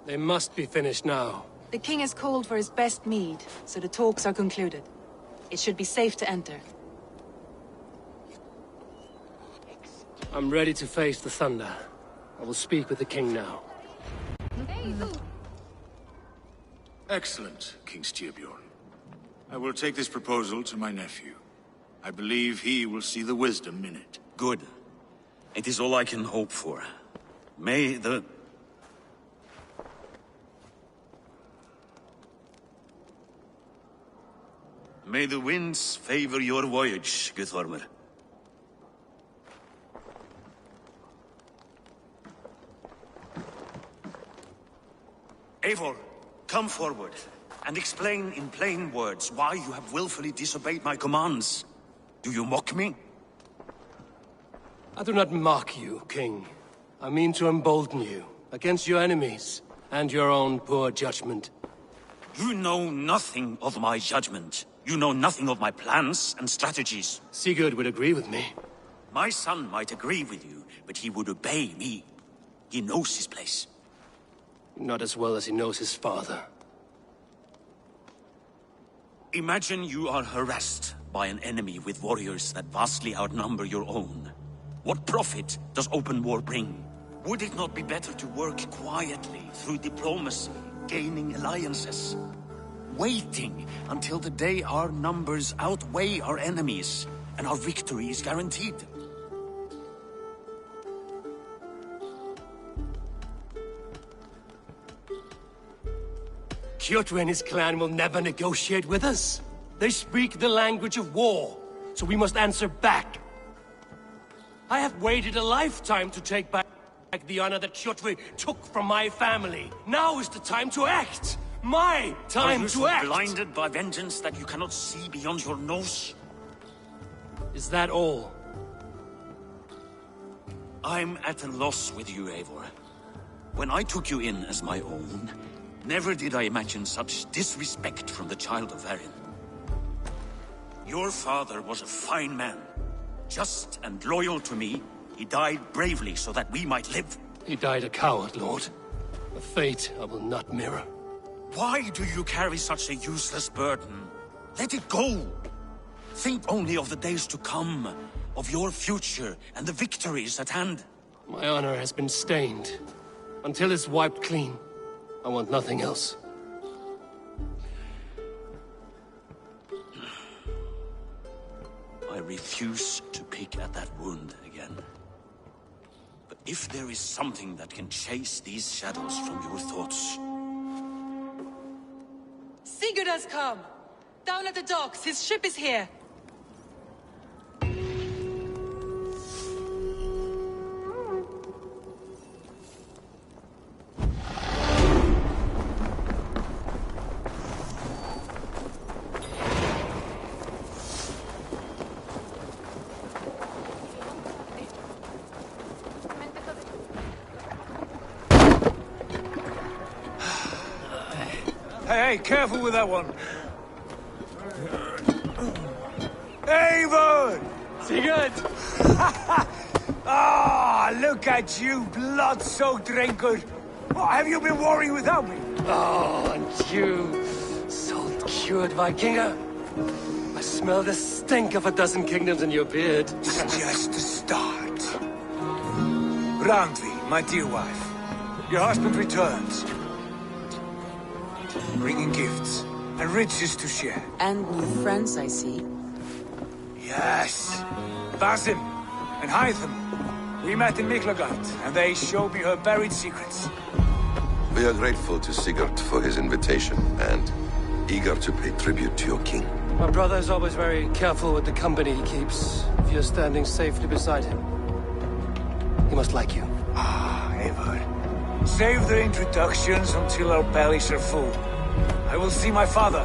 They must be finished now. The king has called for his best mead, so the talks are concluded. It should be safe to enter. I'm ready to face the thunder. I will speak with the king now. Excellent, King Styrbjorn. I will take this proposal to my nephew. I believe he will see the wisdom in it. Good. It is all I can hope for. May the winds favor your voyage, Guthormer. Eivor, come forward, and explain in plain words why you have willfully disobeyed my commands. Do you mock me? I do not mock you, King. I mean to embolden you, against your enemies, and your own poor judgment. You know nothing of my judgment. You know nothing of my plans and strategies. Sigurd would agree with me. My son might agree with you, but he would obey me. He knows his place. Not as well as he knows his father. Imagine you are harassed by an enemy with warriors that vastly outnumber your own. What profit does open war bring? Would it not be better to work quietly through diplomacy, gaining alliances? Waiting until the day our numbers outweigh our enemies, and our victory is guaranteed. Kjotr and his clan will never negotiate with us. They speak the language of war, so we must answer back. I have waited a lifetime to take back the honor that Kjotr took from my family. Now is the time to act! My time to act! Are you so blinded by vengeance that you cannot see beyond your nose? Is that all? I'm at a loss with you, Eivor. When I took you in as my own, never did I imagine such disrespect from the child of Varin. Your father was a fine man. Just and loyal to me, he died bravely so that we might live. He died a coward, Lord. A fate I will not mirror. Why do you carry such a useless burden? Let it go! Think only of the days to come, of your future and the victories at hand. My honor has been stained. Until it's wiped clean, I want nothing else. I refuse to pick at that wound again. But if there is something that can chase these shadows from your thoughts... Sigurd has come! Down at the docks, his ship is here! Hey, careful with that one. Eivor! Sigurd! Ah, look at you, blood-soaked drinker. What have you been worrying without me? Oh, and you, salt-cured Vikinger. I smell the stink of a dozen kingdoms in your beard. It's just the start. Randvi, my dear wife, your husband returns. Bringing gifts and riches to share. And new friends, I see. Yes. Basim and Hytham. We met in Miklagard, and they showed me her buried secrets. We are grateful to Sigurd for his invitation, and eager to pay tribute to your king. My brother is always very careful with the company he keeps. If you're standing safely beside him, he must like you. Ah, Eivor. Save the introductions until our bellies are full. I will see my father.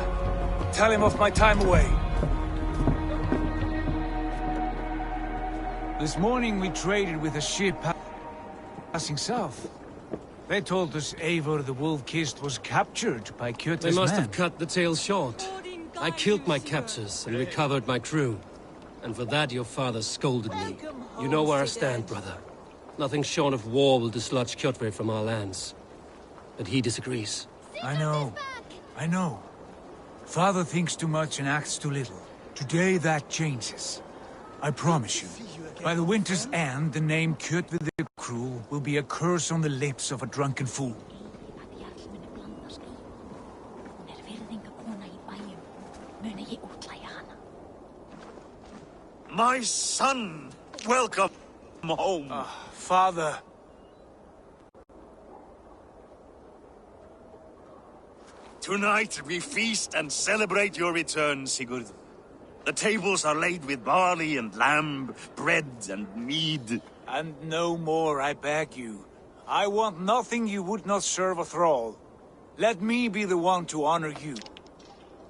Tell him of my time away. This morning we traded with a ship passing south. They told us Eivor the Wolf-Kissed was captured by Kjotve's men. They must have cut the tale short. I killed my captors and recovered my crew. And for that your father scolded me. You know where I stand, brother. Nothing short of war will dislodge Kjotve from our lands. but he disagrees. I know. Father thinks too much and acts too little. Today that changes. I promise you. By the winter's end, the name Kjotve the Cruel will be a curse on the lips of a drunken fool. My son! Welcome home! Father. Tonight we feast and celebrate your return, Sigurd. The tables are laid with barley and lamb, bread and mead. And no more, I beg you. I want nothing you would not serve a thrall. Let me be the one to honor you.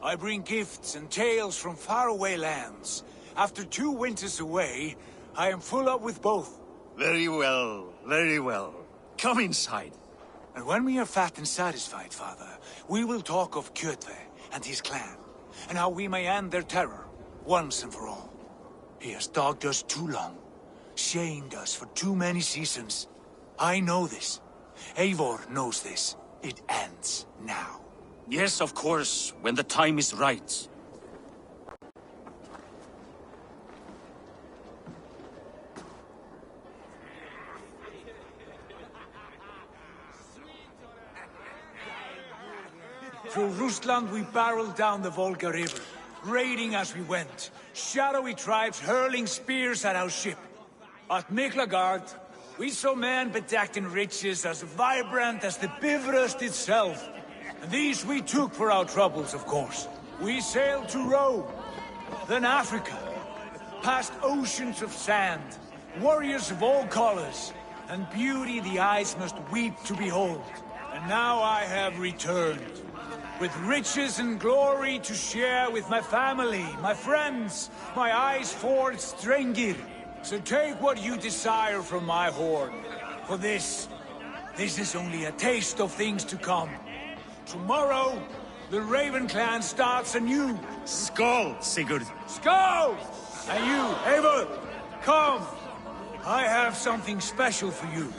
I bring gifts and tales from faraway lands. After 2 winters away, I am full up with both. Very well, very well. Come inside. And when we are fat and satisfied, Father, we will talk of Kjotve and his clan, and how we may end their terror, once and for all. He has dogged us too long, shamed us for too many seasons. I know this. Eivor knows this. It ends now. Yes, of course, when the time is right. Through Rusland we barreled down the Volga River, raiding as we went. Shadowy tribes hurling spears at our ship. At Miklagard, we saw men bedecked in riches as vibrant as the Bifrost itself. And these we took for our troubles, of course. We sailed to Rome, then Africa, past oceans of sand, warriors of all colors, and beauty the eyes must weep to behold. And now I have returned, with riches and glory to share with my family, my friends, my eyes-forged Strengir. So take what you desire from my horn. For this is only a taste of things to come. Tomorrow, the Raven clan starts anew. Skål, Sigurd. Skål! And you, Eivor, come. I have something special for you.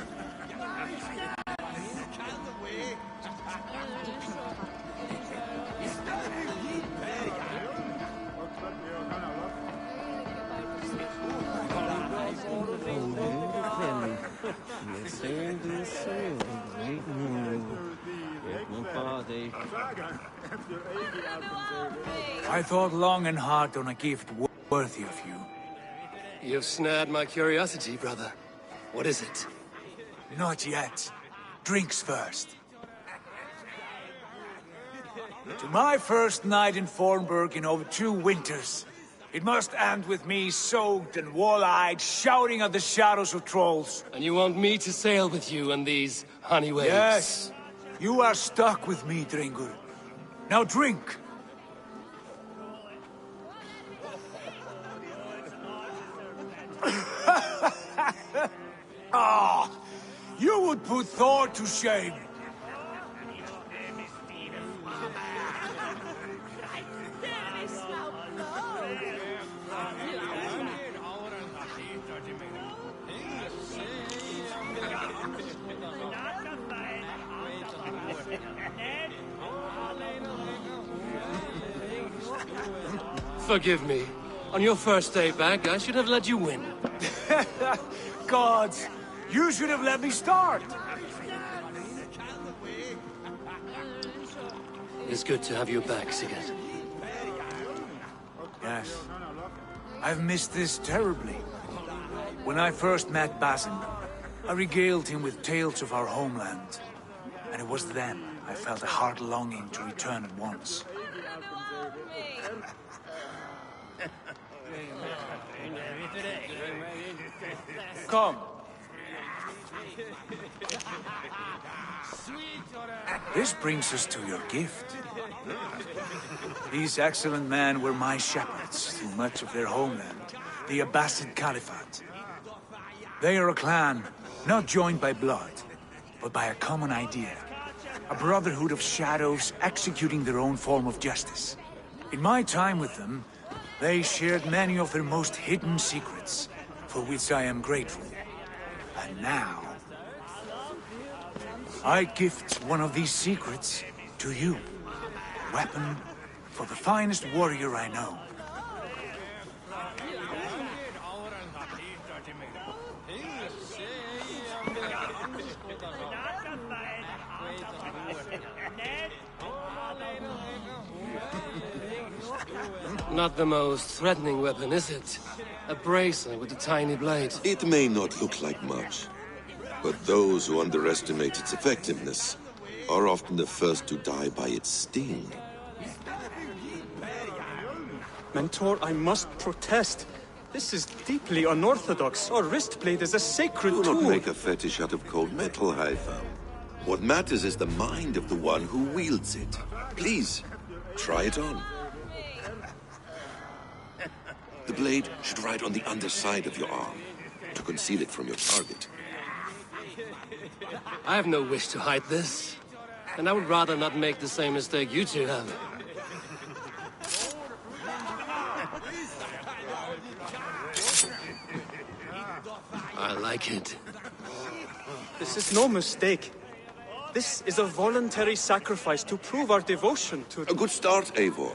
I thought long and hard on a gift worthy of you. You've snared my curiosity, brother. What is it? Not yet. Drinks first. To my first night in Fornburg in over 2 winters. It must end with me soaked and wall-eyed, shouting at the shadows of trolls. And you want me to sail with you on these honey waves? Yes. You are stuck with me, Drengur. Now drink. Ah, you would put Thor to shame. Forgive me. On your first day back, I should have let you win. Gods, you should have let me start. It's good to have you back, Sigurd. Yes. I've missed this terribly. When I first met Basin, I regaled him with tales of our homeland. And it was then I felt a heart longing to return at once. Come. This brings us to your gift. These excellent men were my shepherds through much of their homeland, the Abbasid Caliphate. They are a clan, not joined by blood, but by a common idea. A brotherhood of shadows executing their own form of justice. In my time with them, they shared many of their most hidden secrets, for which I am grateful. And now... I gift one of these secrets to you. Weapon for the finest warrior I know. Not the most threatening weapon, is it? A bracer with a tiny blade. It may not look like much, but those who underestimate its effectiveness are often the first to die by its sting. Mentor, I must protest. This is deeply unorthodox. Our wrist blade is a sacred Do tool. not make a fetish out of cold metal, Haifa. What matters is the mind of the one who wields it. Please, try it on. The blade should ride on the underside of your arm, to conceal it from your target. I have no wish to hide this. And I would rather not make the same mistake you two have. I like it. This is no mistake. This is a voluntary sacrifice to prove our devotion to... A good start, Eivor.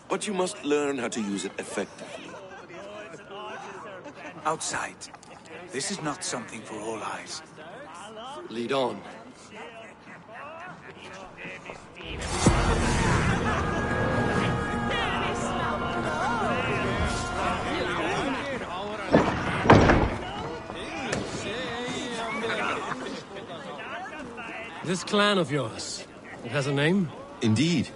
But you must learn how to use it effectively. Outside. This is not something for all eyes. Lead on. This clan of yours, it has a name? Indeed.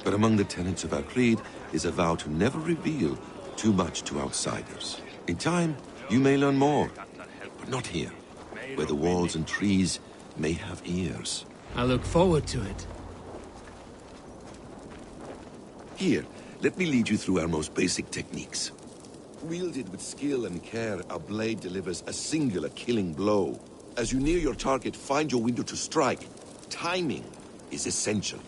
But among the tenets of our creed is a vow to never reveal too much to outsiders. In time, you may learn more, but not here, where the walls and trees may have ears. I look forward to it. Here, let me lead you through our most basic techniques. Wielded with skill and care, our blade delivers a singular killing blow. As you near your target, find your window to strike. Timing is essential.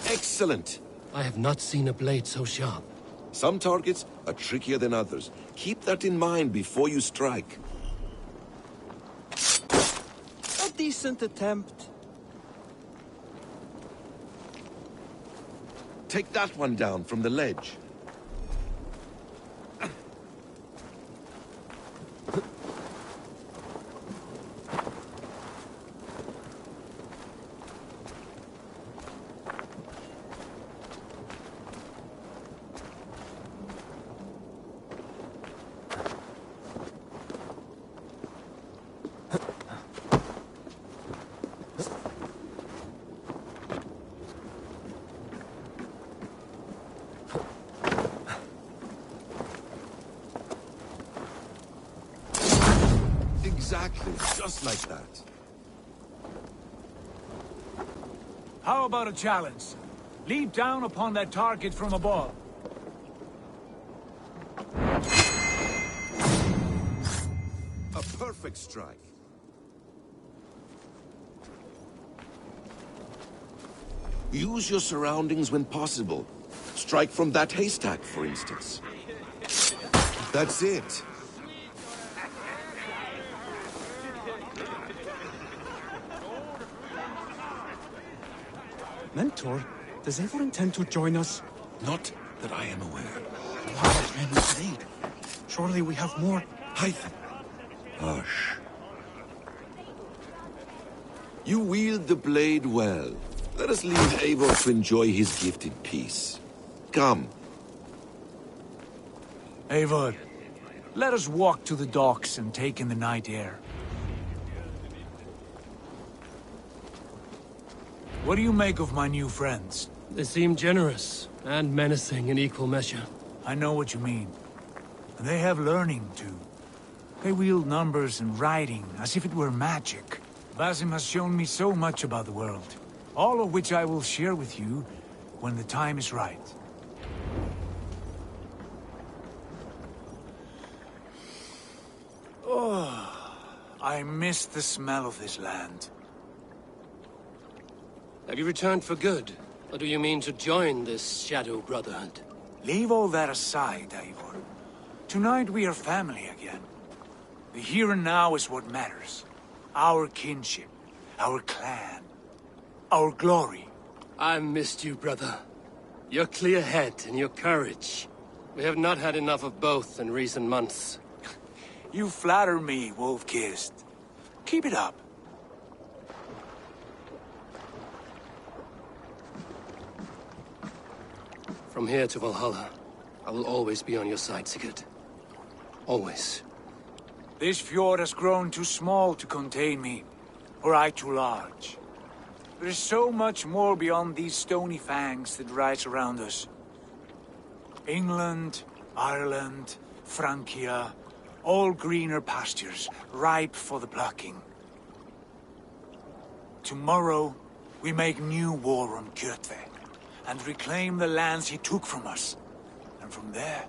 Excellent! I have not seen a blade so sharp. Some targets are trickier than others. Keep that in mind before you strike. A decent attempt. Take that one down from the ledge. Exactly, just like that. How about a challenge? Leap down upon that target from above. A perfect strike. Use your surroundings when possible. Strike from that haystack, for instance. That's it. Mentor, does Eivor intend to join us? Not that I am aware. What men blade? Surely we have more... Hythe. Hush. You wield the blade well. Let us leave Eivor to enjoy his gift in peace. Come. Eivor, let us walk to the docks and take in the night air. What do you make of my new friends? They seem generous and menacing in equal measure. I know what you mean. And they have learning, too. They wield numbers and writing as if it were magic. Basim has shown me so much about the world, all of which I will share with you when the time is right. Oh, I miss the smell of this land. Have you returned for good? Or do you mean to join this Shadow The here and now is what matters. Our kinship, our clan, our glory. I've missed you, brother. Your clear head and your courage. We have not had enough of both in recent months. You flatter me, Wolf-Kissed. Keep it up. From here to Valhalla, I will always be on your side, Sigurd. Always. This fjord has grown too small to contain me, or I too large. There is so much more beyond these stony fangs that rise around us. England, Ireland, Francia, all greener pastures, ripe for the plucking. Tomorrow, we make new war on Kjotve, and reclaim the lands he took from us. And from there,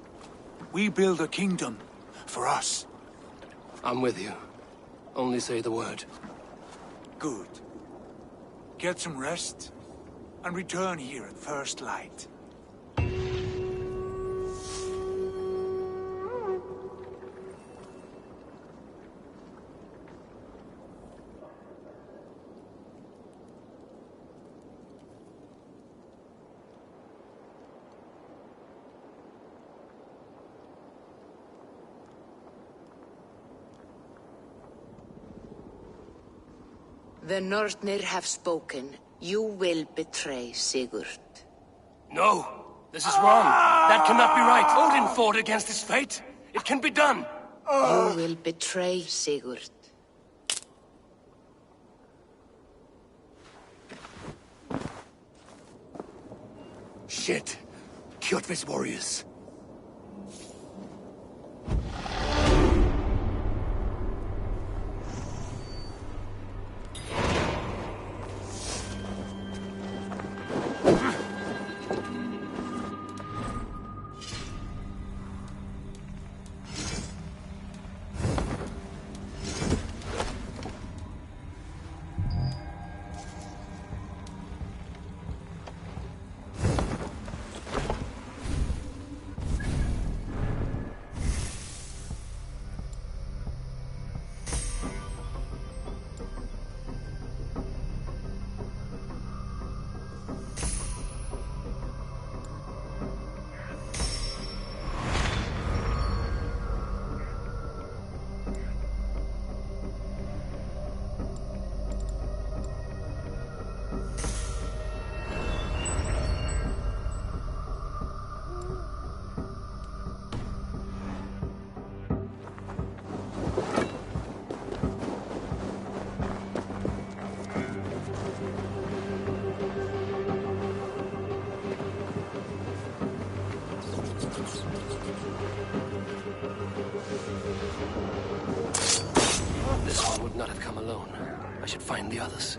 we build a kingdom for us. I'm with you. Only say the word. Good. Get some rest, and return here at first light. The Nornir have spoken. You will betray Sigurd. No! This is wrong! That cannot be right! Odin fought against his fate! It can be done! You will betray Sigurd. Shit! Kjotve's warriors. Would not have come alone. I should find the others.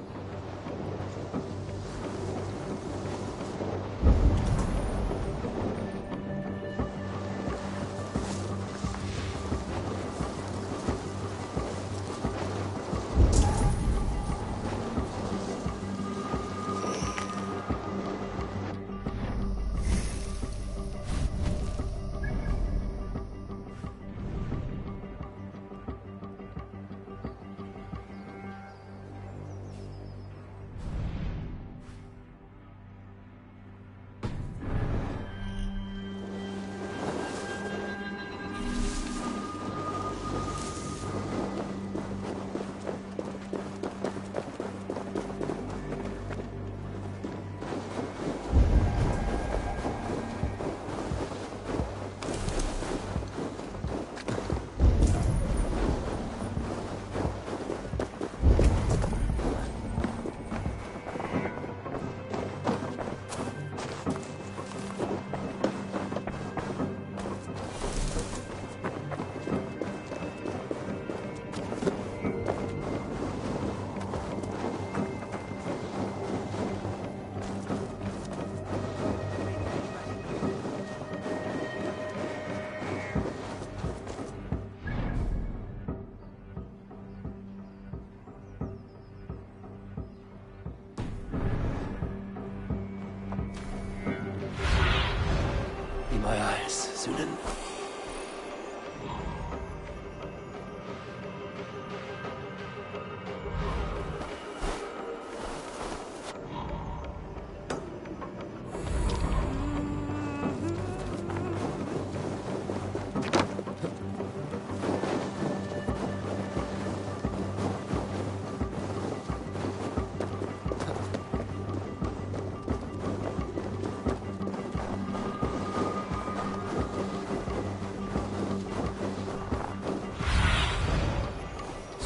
My eyes, Sunan.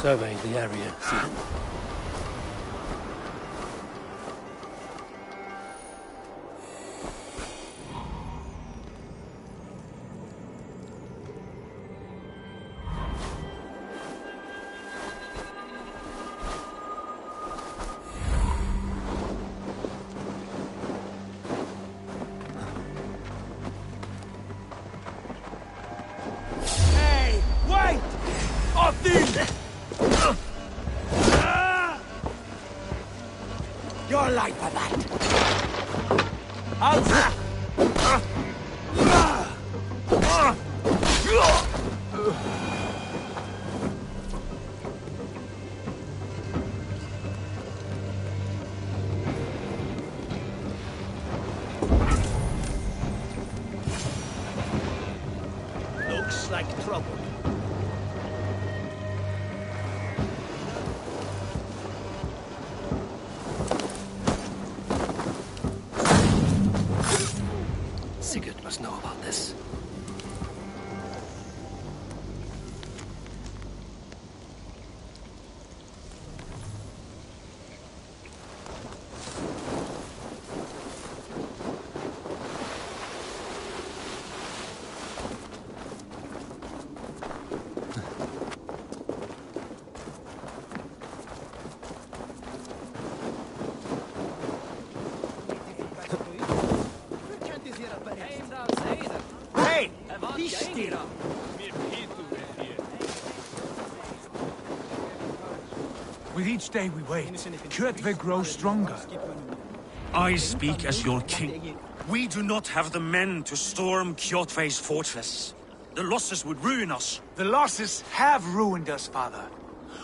Survey the area. Hey, wait! Off these! Your life for that! Out! Looks like trouble. Sigurd must know about this. Hey! Be still! With each day we wait, Kjotve grows stronger. I speak as your king. We do not have the men to storm Kjotve's fortress. The losses would ruin us. The losses have ruined us, father.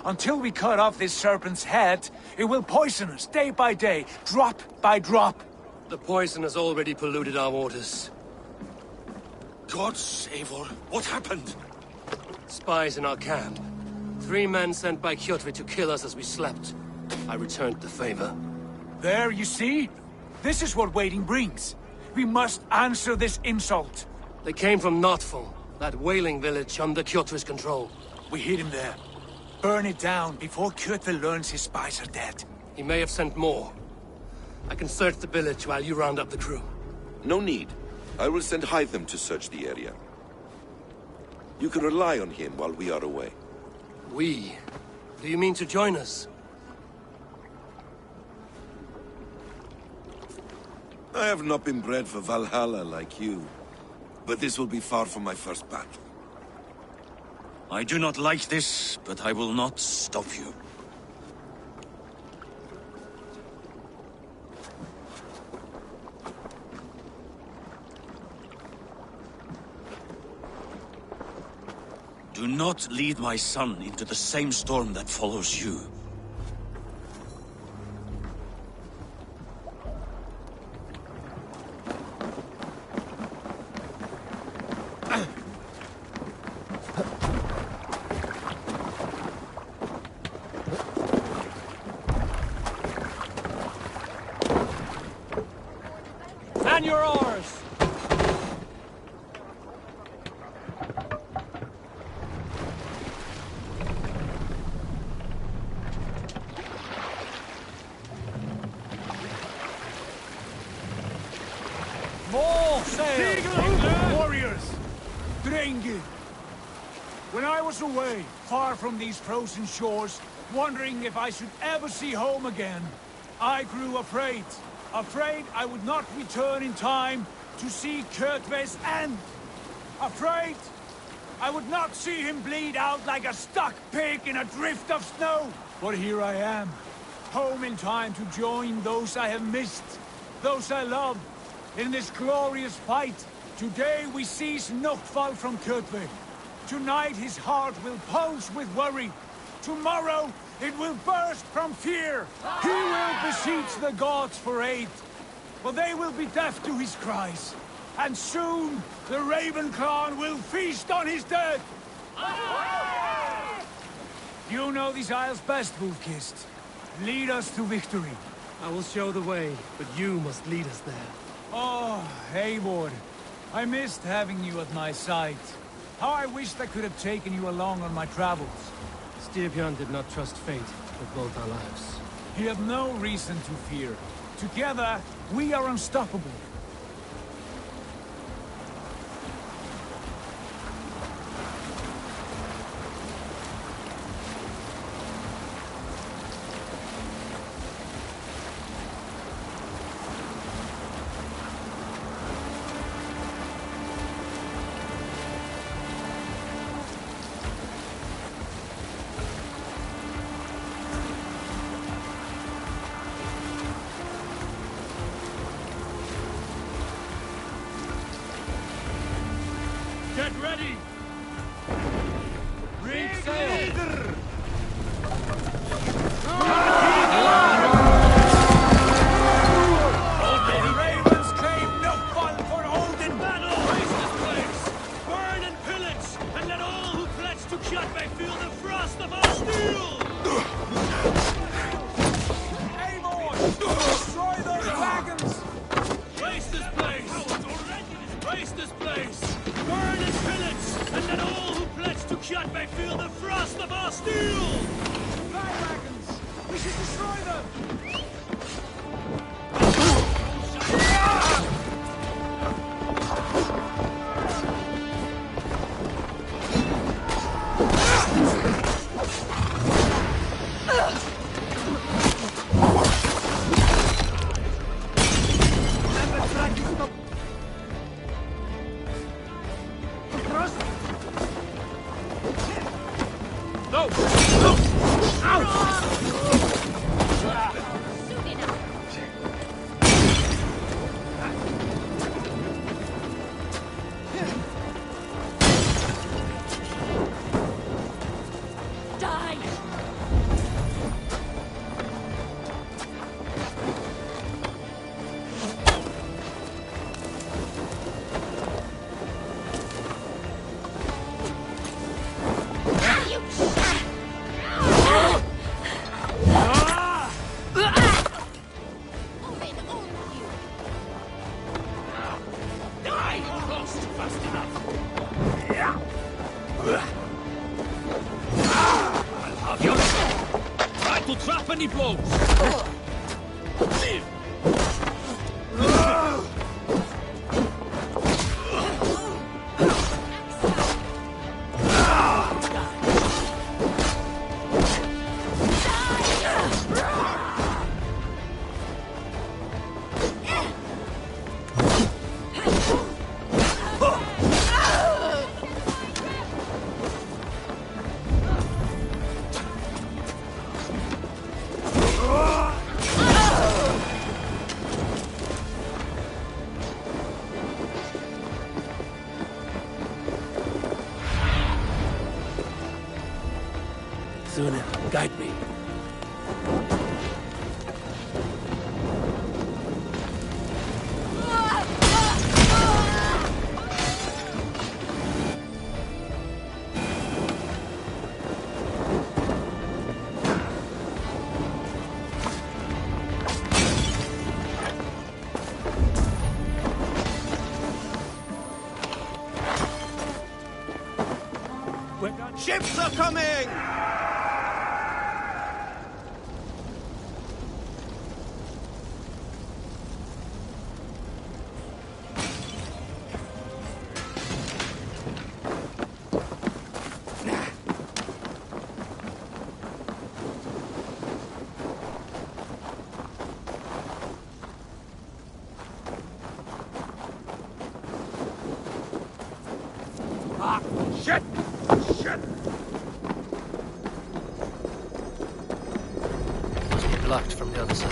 Until we cut off this serpent's head, it will poison us day by day, drop by drop. The poison has already polluted our waters. God save her. What happened? Spies in our camp. 3 men sent by Kjotve to kill us as we slept. I returned the favor. There, you see? This is what waiting brings. We must answer this insult. They came from Notful, that whaling village under Kjotve's control. We hid him there. Burn it down before Kjotve learns his spies are dead. He may have sent more. I can search the village while you round up the crew. No need. I will send Hytham to search the area. You can rely on him while we are away. We? Do you mean to join us? I have not been bred for Valhalla like you, but this will be far from my first battle. I do not like this, but I will not stop you. Do not lead my son into the same storm that follows you. Man your oars! More sail! Warriors! Drenge! When I was away, far from these frozen shores, wondering if I should ever see home again, I grew afraid. Afraid I would not return in time to see Kjotve's end. Afraid I would not see him bleed out like a stuck pig in a drift of snow. But here I am, home in time to join those I have missed, those I love, in this glorious fight. Today we seize Notfall from Kjotve. Tonight his heart will pulse with worry. Tomorrow it will burst from fear. He will beseech the gods for aid, but they will be deaf to his cries. And soon the Raven clan will feast on his dead. You know these isles best, Wolf-Kissed. Lead us to victory. I will show the way, but you must lead us there. Oh, Eivor. I missed having you at my side. How I wished I could have taken you along on my travels. Styrbjörn did not trust fate with both our lives. You have no reason to fear. Together, we are unstoppable. Get ready! Reef sail! Ravens claim no fun for Odin battle! Waste this place! Burn and pillage! And let all who pledge to Kjotve feel the frost of our steel! Aim on! Destroy those wagons! Waste this place! Waste this place! Burn and pillage! And let all who pledge to Kjotve feel the frost of our steel! Supply wagons! We should destroy them! Try to trap any blows! Sune, guide me. Ships are coming! Shit! Shit! Must be blocked from the other side.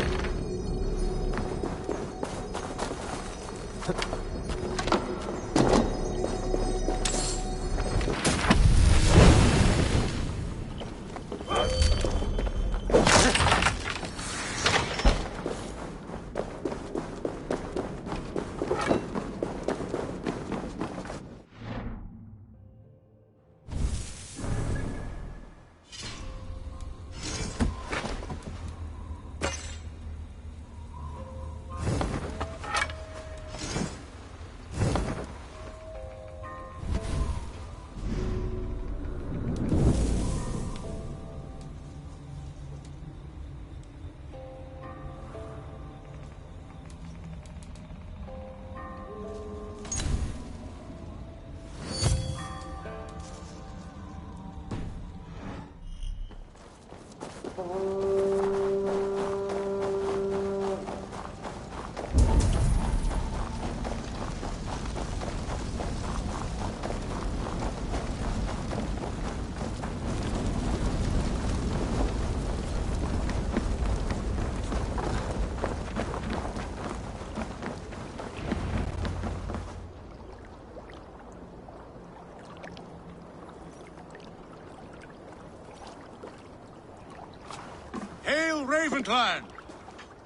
Hail, Ravenclan!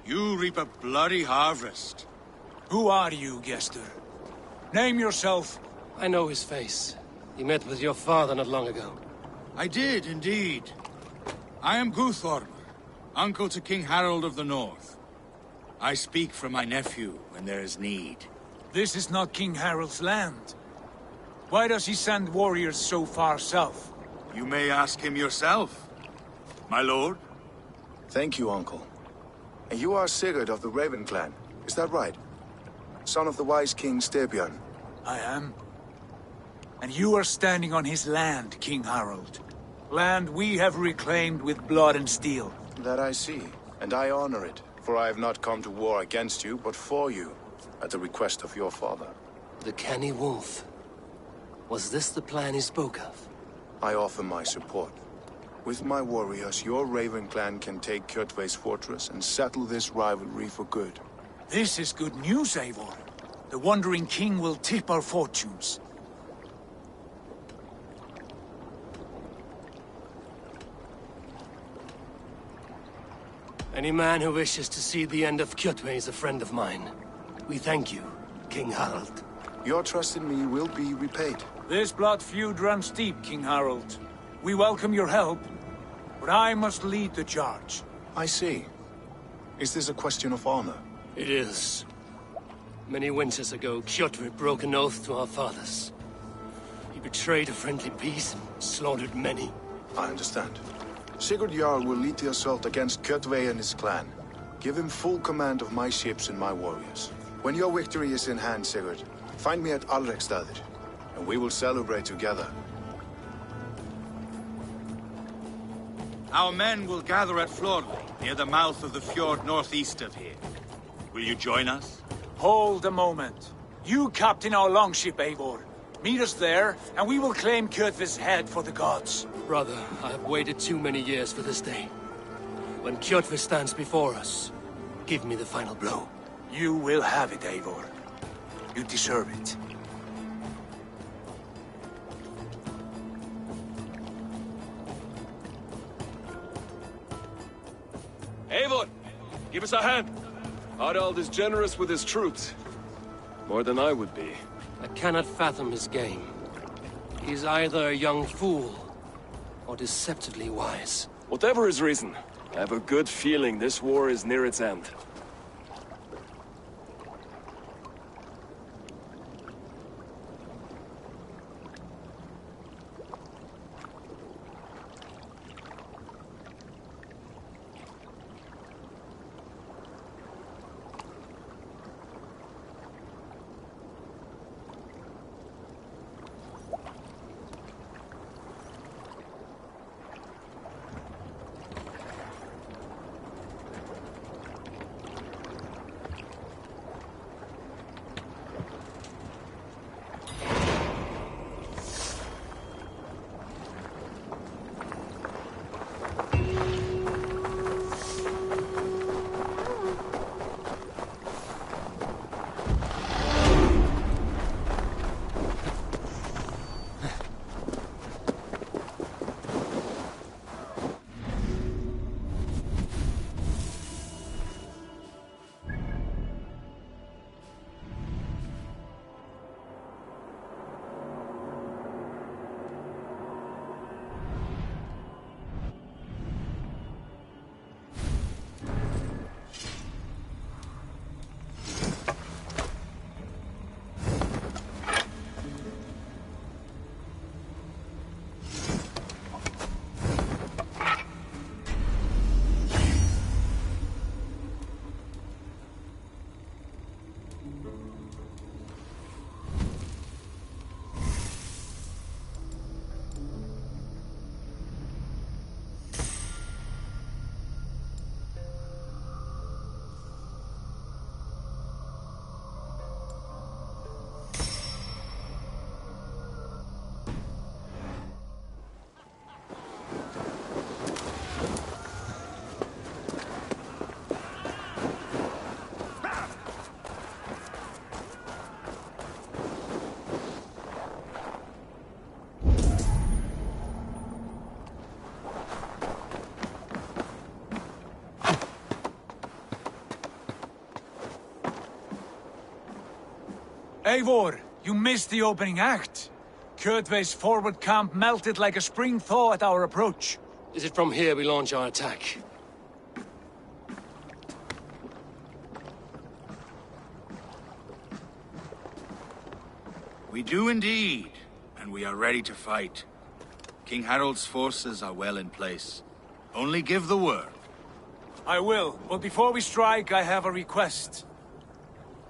You reap a bloody harvest. Who are you, Gester? Name yourself. I know his face. He met with your father not long ago. I did, indeed. I am Guthorm, uncle to King Harold of the North. I speak for my nephew when there is need. This is not King Harold's land. Why does he send warriors so far south? You may ask him yourself, my lord. Thank you, uncle. And you are Sigurd of the Raven clan, is that right? Son of the wise King Styrbjörn. I am. And you are standing on his land, King Harold. Land we have reclaimed with blood and steel. That I see, and I honor it, for I have not come to war against you, but for you, at the request of your father. The canny wolf. Was this the plan he spoke of? I offer my support. With my warriors, your Raven clan can take Kjotve's fortress and settle this rivalry for good. This is good news, Eivor. The Wandering King will tip our fortunes. Any man who wishes to see the end of Kjotve is a friend of mine. We thank you, King Harald. Your trust in me will be repaid. This blood feud runs deep, King Harold. We welcome your help, but I must lead the charge. I see. Is this a question of honor? It is. Many winters ago, Kjotve broke an oath to our fathers. He betrayed a friendly peace and slaughtered many. I understand. Sigurd Jarl will lead the assault against Kjotve and his clan. Give him full command of my ships and my warriors. When your victory is in hand, Sigurd, find me at Alrekstadir, and we will celebrate together. Our men will gather at Florley, near the mouth of the fjord northeast of here. Will you join us? Hold a moment. You captain our longship, Eivor. Meet us there, and we will claim Kjotve's head for the gods. Brother, I have waited too many years for this day. When Kjotve stands before us, give me the final blow. You will have it, Eivor. You deserve it. Eivor, give us a hand. Harald is generous with his troops. More than I would be. I cannot fathom his game. He's either a young fool, or deceptively wise. Whatever his reason, I have a good feeling this war is near its end. Eivor, you missed the opening act. Kjotve's forward camp melted like a spring thaw at our approach. Is it from here we launch our attack? We do indeed, and we are ready to fight. King Harold's forces are well in place. Only give the word. I will, but before we strike, I have a request.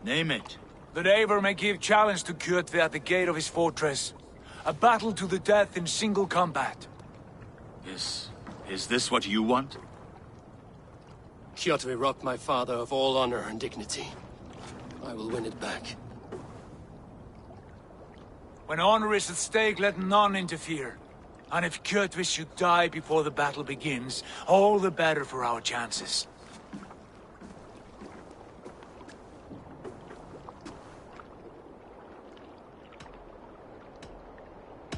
Name it. That Eivor may give challenge to Kjotve at the gate of his fortress. A battle to the death in single combat. Is this what you want? Kjotve robbed my father of all honor and dignity. I will win it back. When honor is at stake, let none interfere. And if Kjotve should die before the battle begins, all the better for our chances.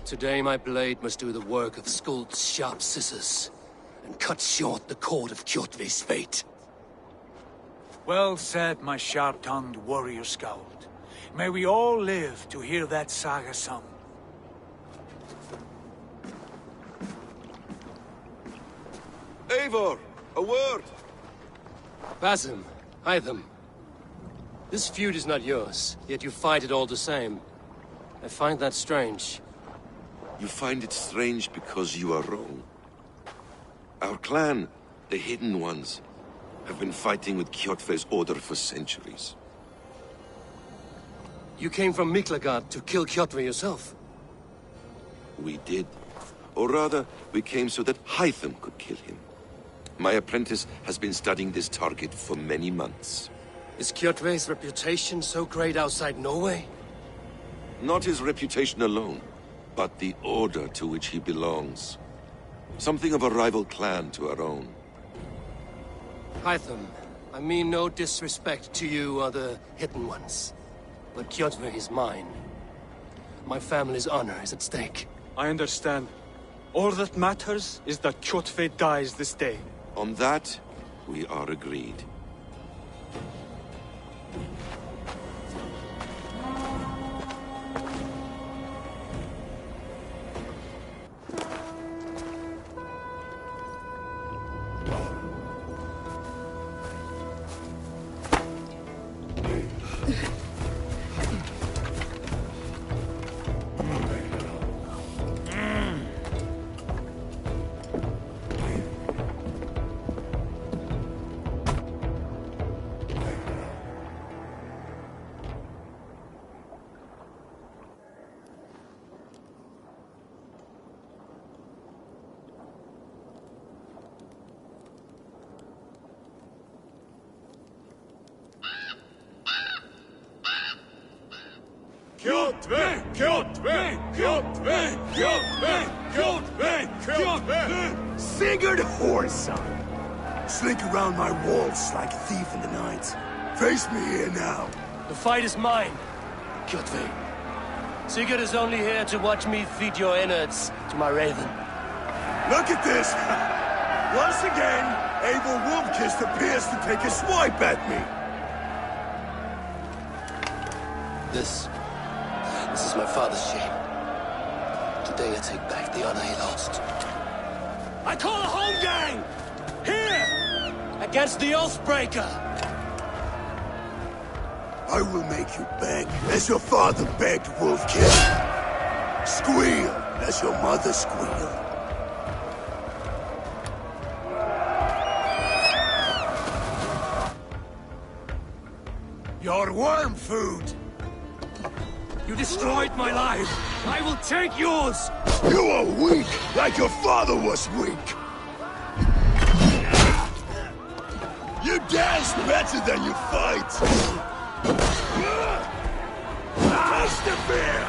Today my blade must do the work of Skuld's sharp scissors, and cut short the cord of Kjotve's fate. Well said, my sharp-tongued warrior Skald. May we all live to hear that saga sung. Eivor, a word! Basim, Hytham. This feud is not yours, yet you fight it all the same. I find that strange. You find it strange because you are wrong. Our clan, the Hidden Ones, have been fighting with Kjotve's order for centuries. You came from Miklagard to kill Kjotve yourself? We did. Or rather, we came so that Hytham could kill him. My apprentice has been studying this target for many months. Is Kjotve's reputation so great outside Norway? Not his reputation alone, but the order to which he belongs. Something of a rival clan to our own. Hytham, I mean no disrespect to you or the Hidden Ones. But Kjotve is mine. My family's honor is at stake. I understand. All that matters is that Kjotve dies this day. On that, we are agreed. Kjotve! Kjotve! Kjotve! Kjotve! Kjotve! Kjotve! Sigurd Whoreson! Slink around my walls like a thief in the night. Face me here now. The fight is mine, Kjotve. Sigurd is only here to watch me feed your innards to my raven. Look at this! Once again, Eivor Wolfkiss appears to take a swipe at me. This is my father's shame. Today I take back the honor he lost. I call a home gang! Here! Against the Oathbreaker! I will make you beg, as your father begged, Wolfkiss. Squeal, as your mother squealed. Your worm food! You destroyed my life! I will take yours! You are weak, like your father was weak! You dance better than you fight! Taste the fear!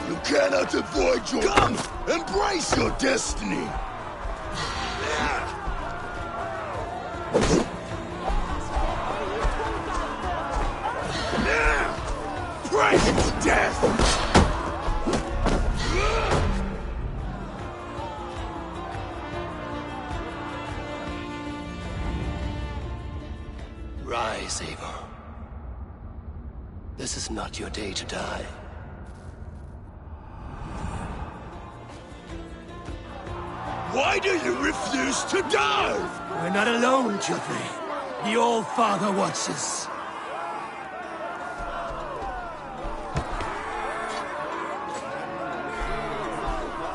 You cannot avoid your... Come! Embrace your destiny! Pray to death! Rise, Eivor. This is not your day to die. Why do you refuse to die? We're not alone, Geoffrey. The All-Father watches.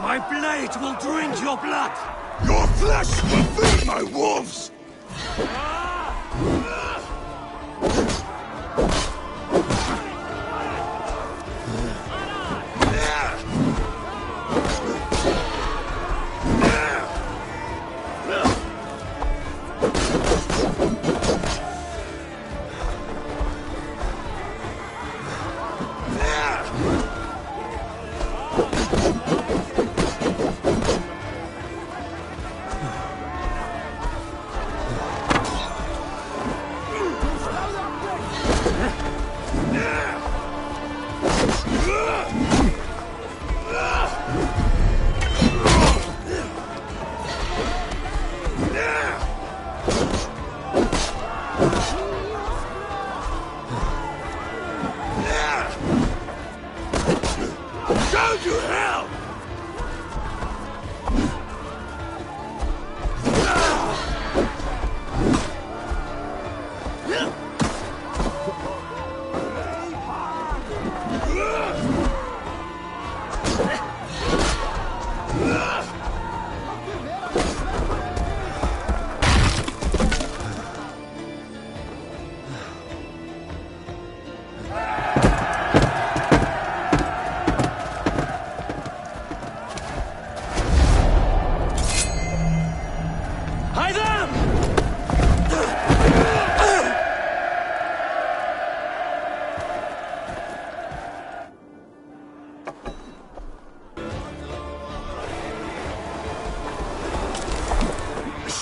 My blade will drink your blood! Your flesh will feed my wolves!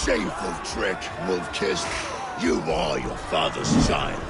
Shameful trick, wolf-kissed. You are your father's child.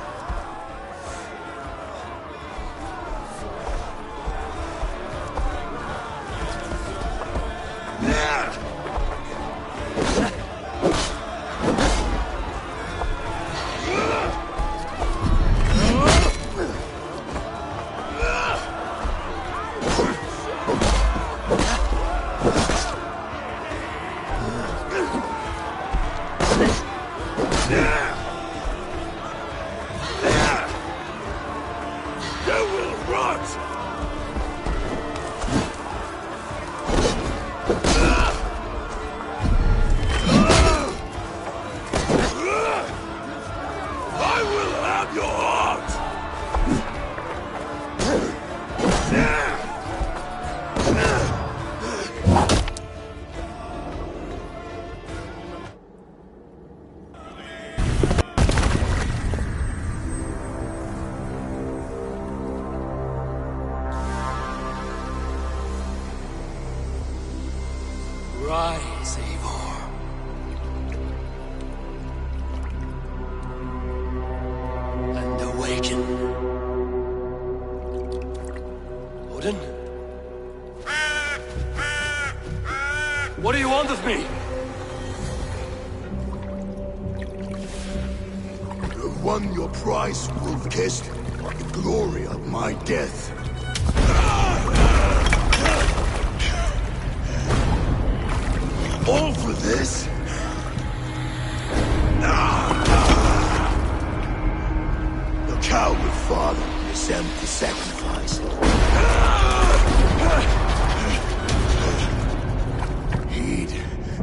Rise, Eivor. And awaken. Odin? What do you want of me? You've won your prize, wolf-kissed. The glory of my death. All for this? Your coward father is empty sacrifice. Heed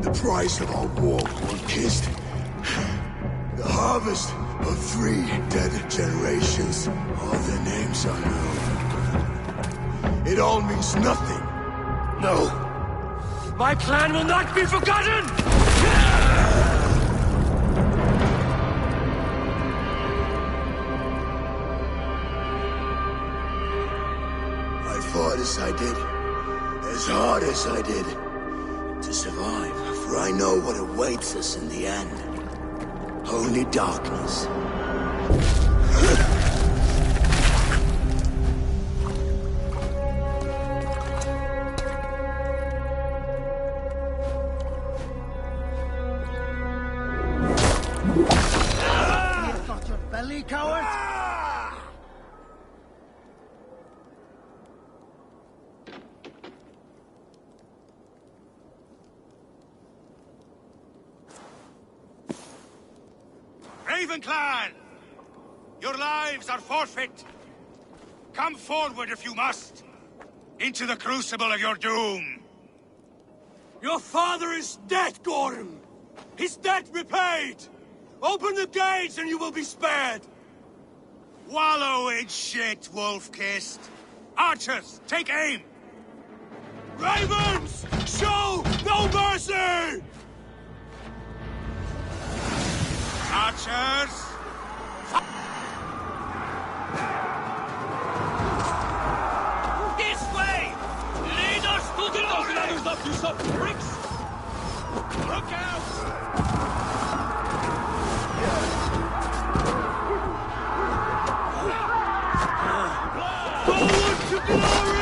the price of our war, wolf-kissed. The harvest of 3 dead generations. All their names are known. It all means nothing. No. My clan will not be forgotten! I fought as I did, as hard as I did, to survive, for I know what awaits us in the end. Only darkness. Got your belly me, coward! Raven Clan! Your lives are forfeit! Come forward if you must! Into the crucible of your doom! Your father is dead, Gorm! His debt repaid! Open the gates and you will be spared! Wallow in shit, wolf-kissed! Archers, take aim! Ravens! Show no mercy! Archers! This way! Lead us to the others up, you some pricks! Look out! Forward to glory!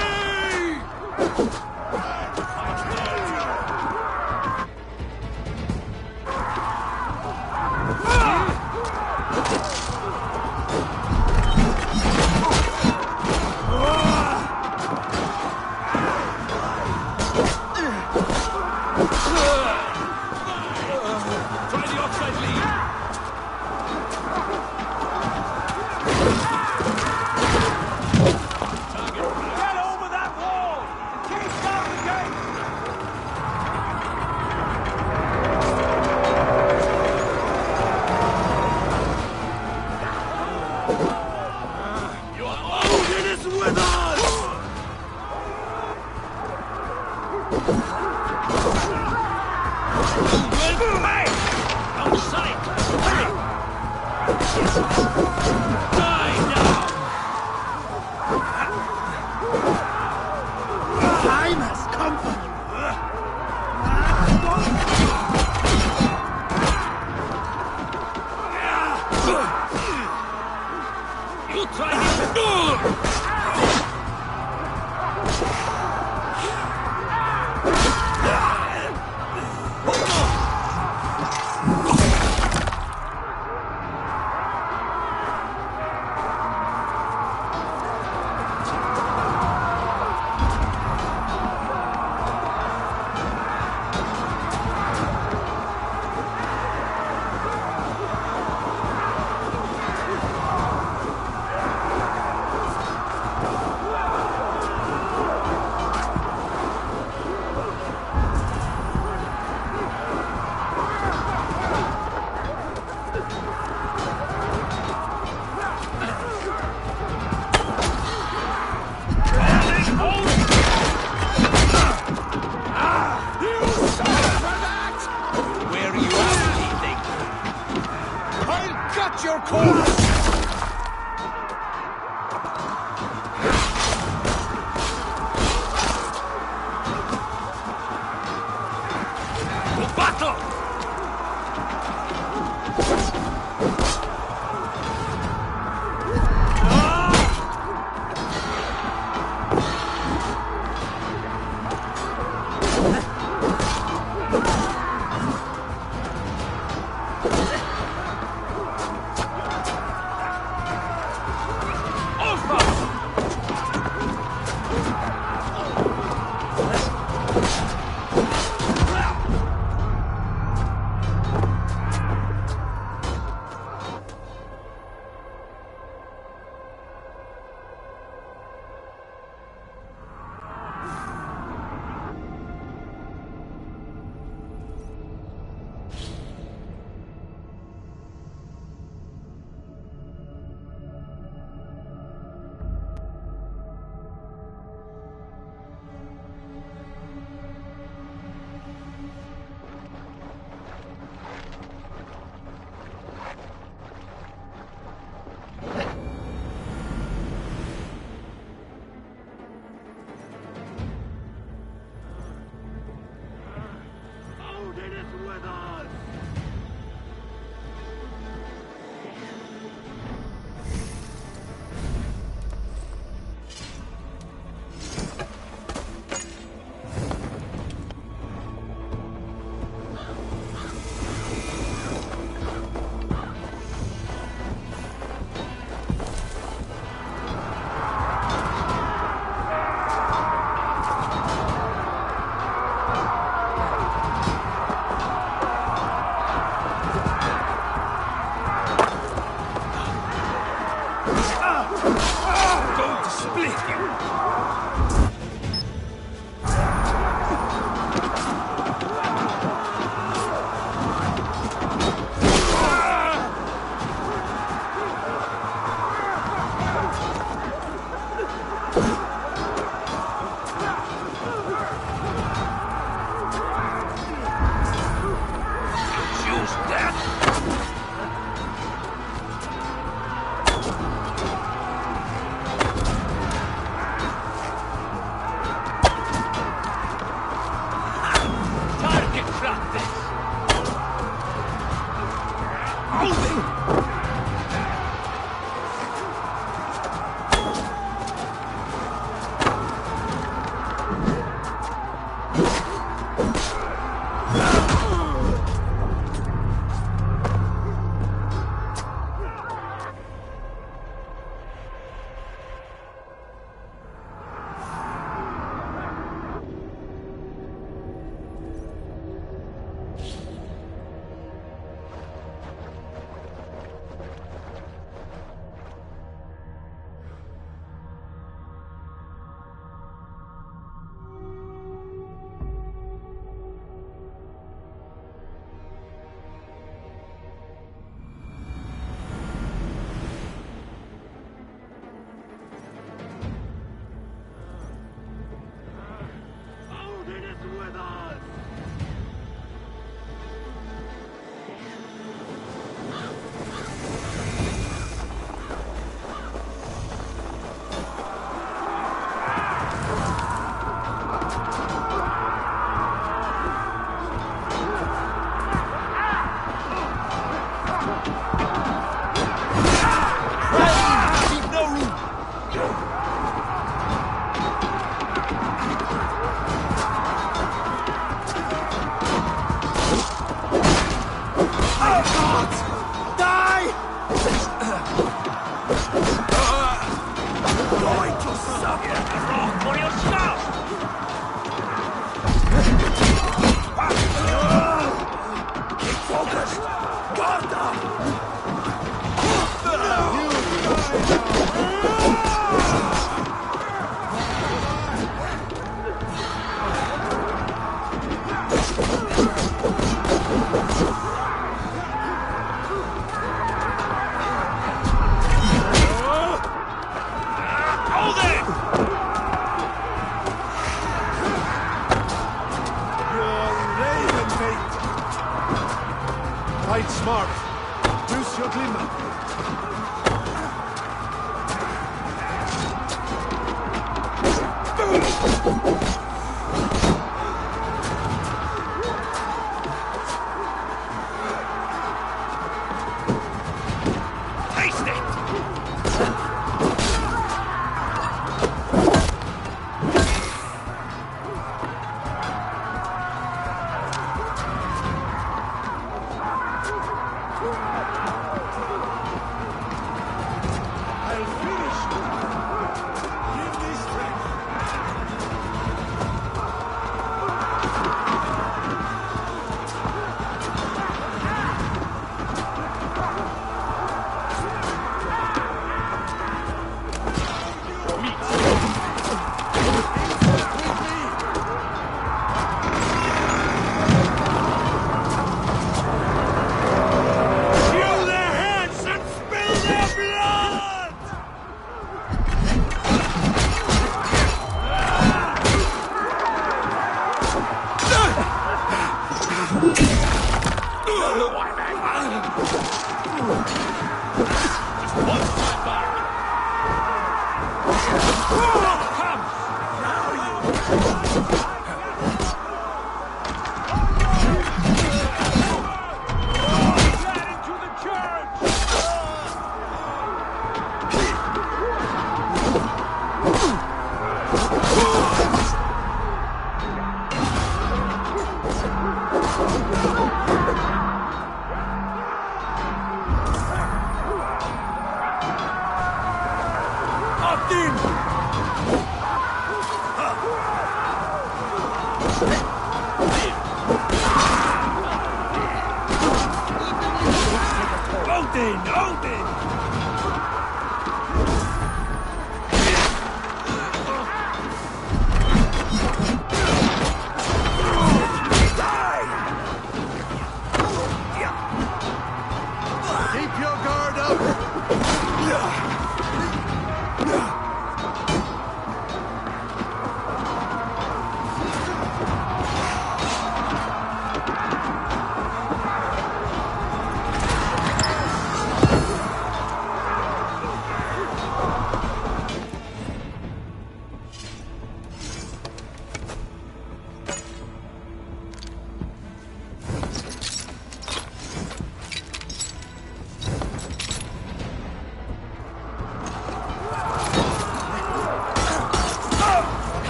Fight smart. Use your glimmer.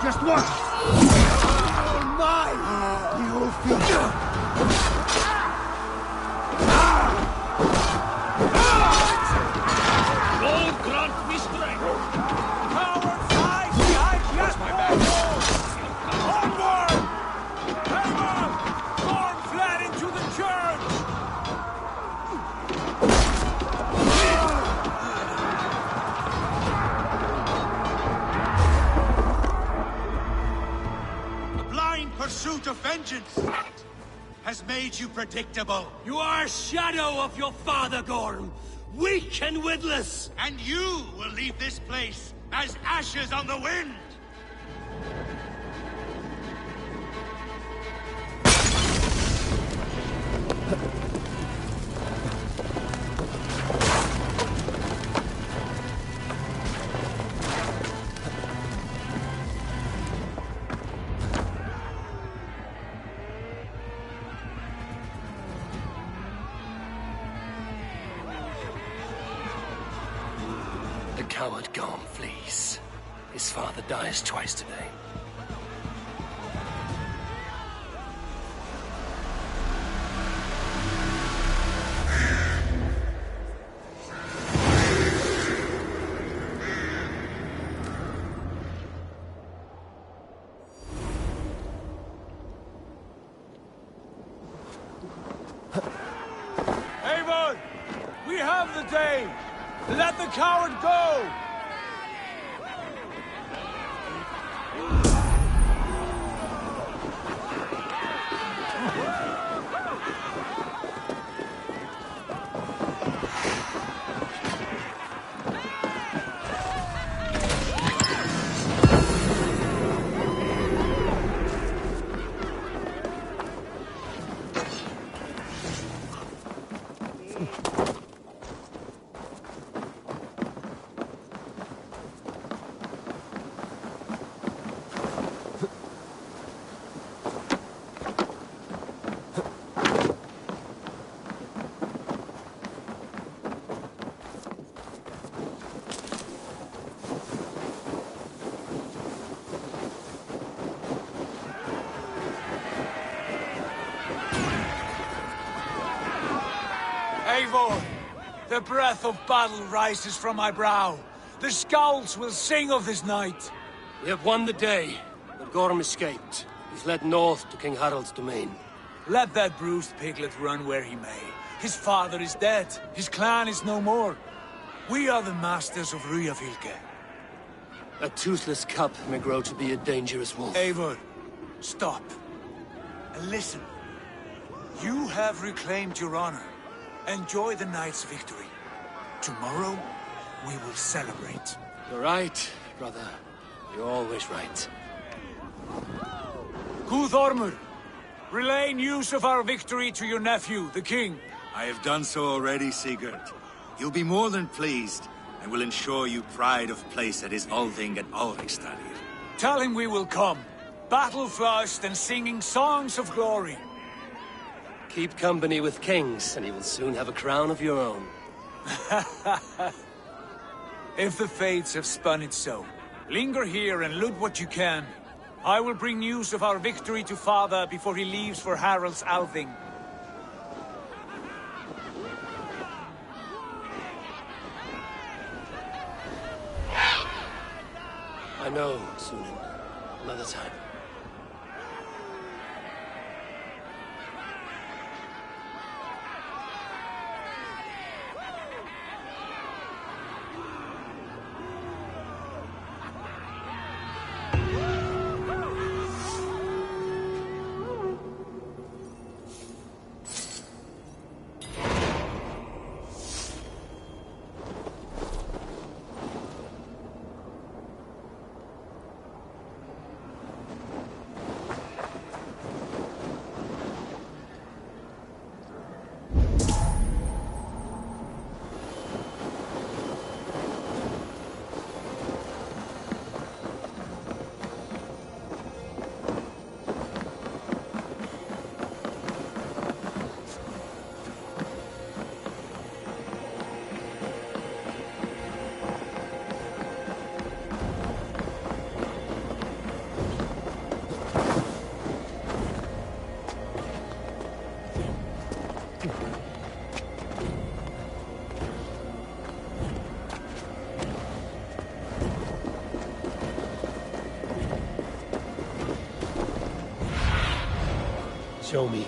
just watch! Oh my! You feature! Lord, grant me strength! Power 5 behind just my back! Onward! Hammer! Storm flat into the church! Pursuit of vengeance has made you predictable. You are a shadow of your father, Gorm. Weak and witless. And you will leave this place as ashes on the wind. The coward Gorm flees. His father dies twice today. Avon! We have the day! Let the coward go! Eivor, the breath of battle rises from my brow. The scouts will sing of this night. We have won the day, but Gorm escaped. He's led north to King Harald's domain. Let that bruised piglet run where he may. His father is dead. His clan is no more. We are the masters of Ryafylke. A toothless cub may grow to be a dangerous wolf. Eivor, stop. And listen. You have reclaimed your honor. Enjoy the night's victory. Tomorrow, we will celebrate. You're right, brother. You're always right. Guthormur, relay news of our victory to your nephew, the king. I have done so already, Sigurd. He'll be more than pleased, and will ensure you pride of place at his Althing at Ulrichstadir. Tell him we will come, battle-flushed and singing songs of glory. Keep company with kings, and you will soon have a crown of your own. If the fates have spun it so, linger here and loot what you can. I will bring news of our victory to father before he leaves for Harald's Althing. I know, Sunan. Another time. Show me.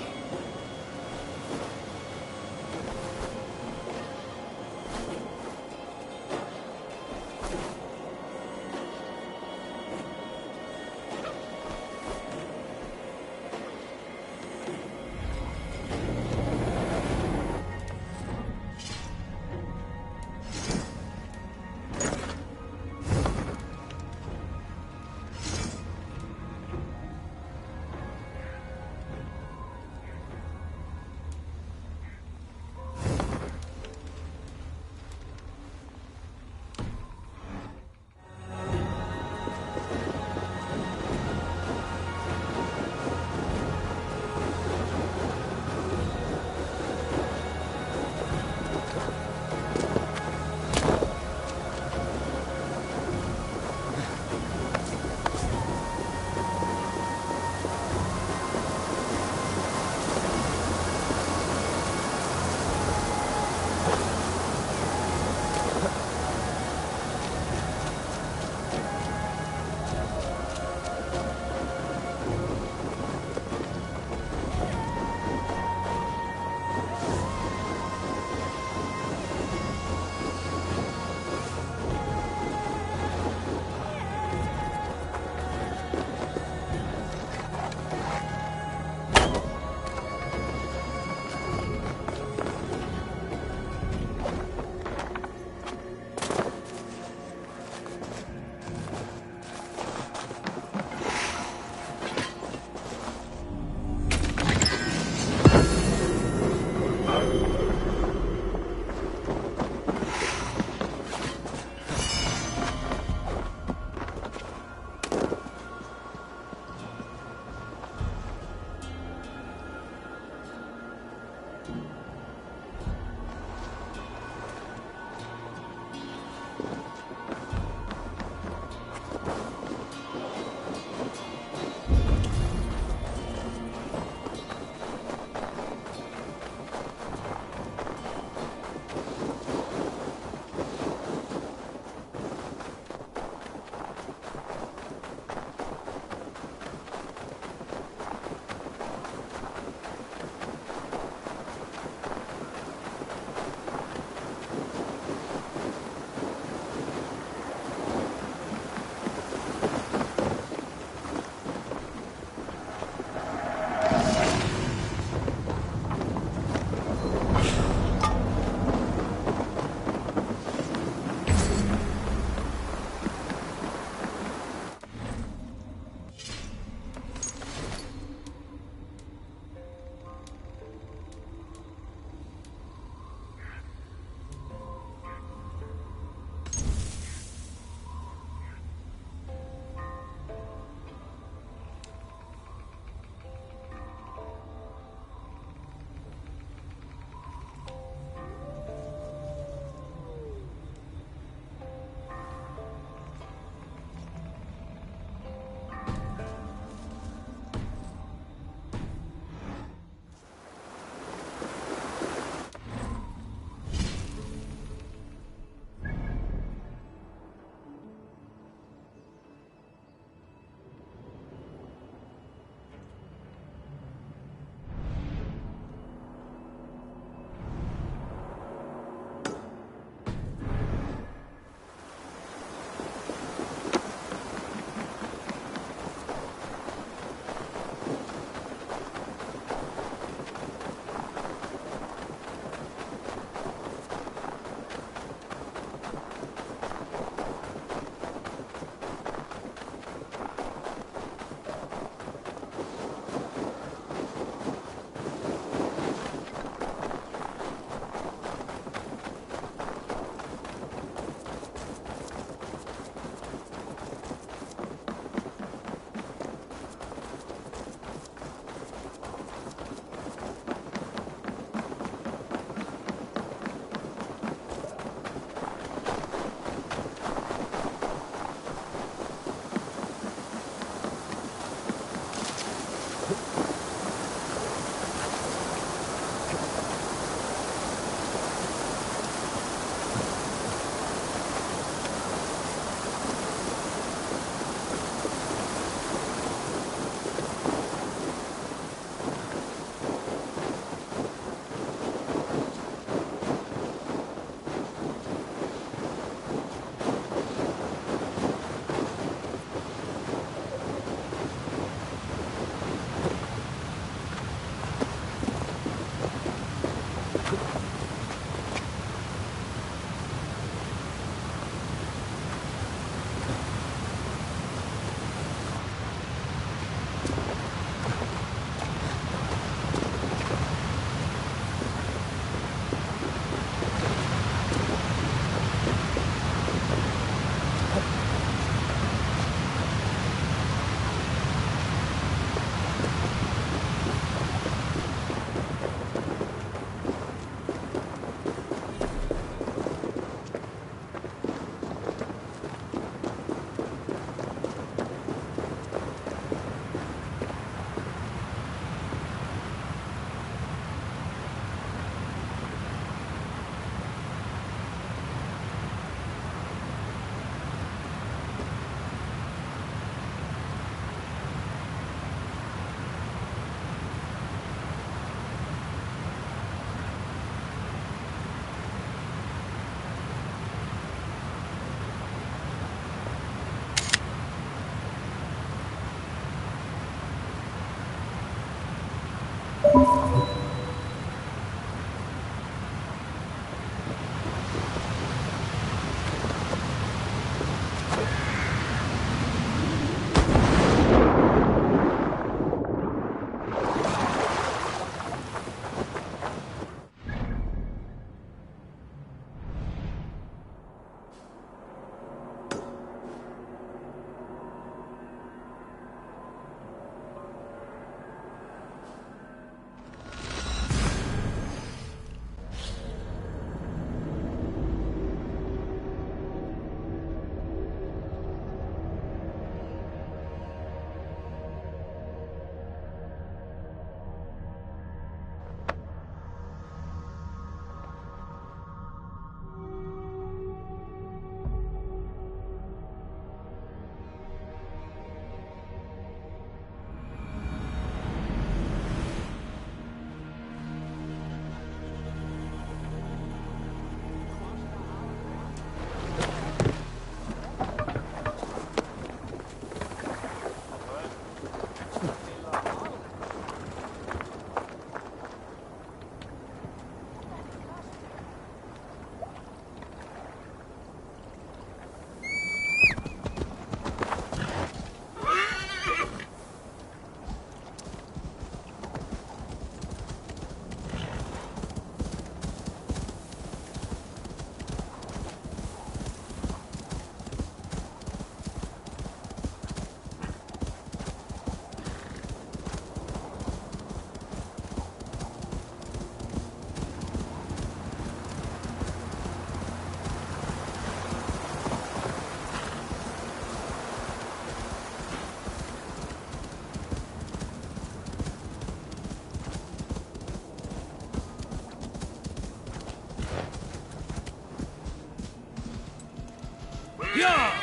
Yeah!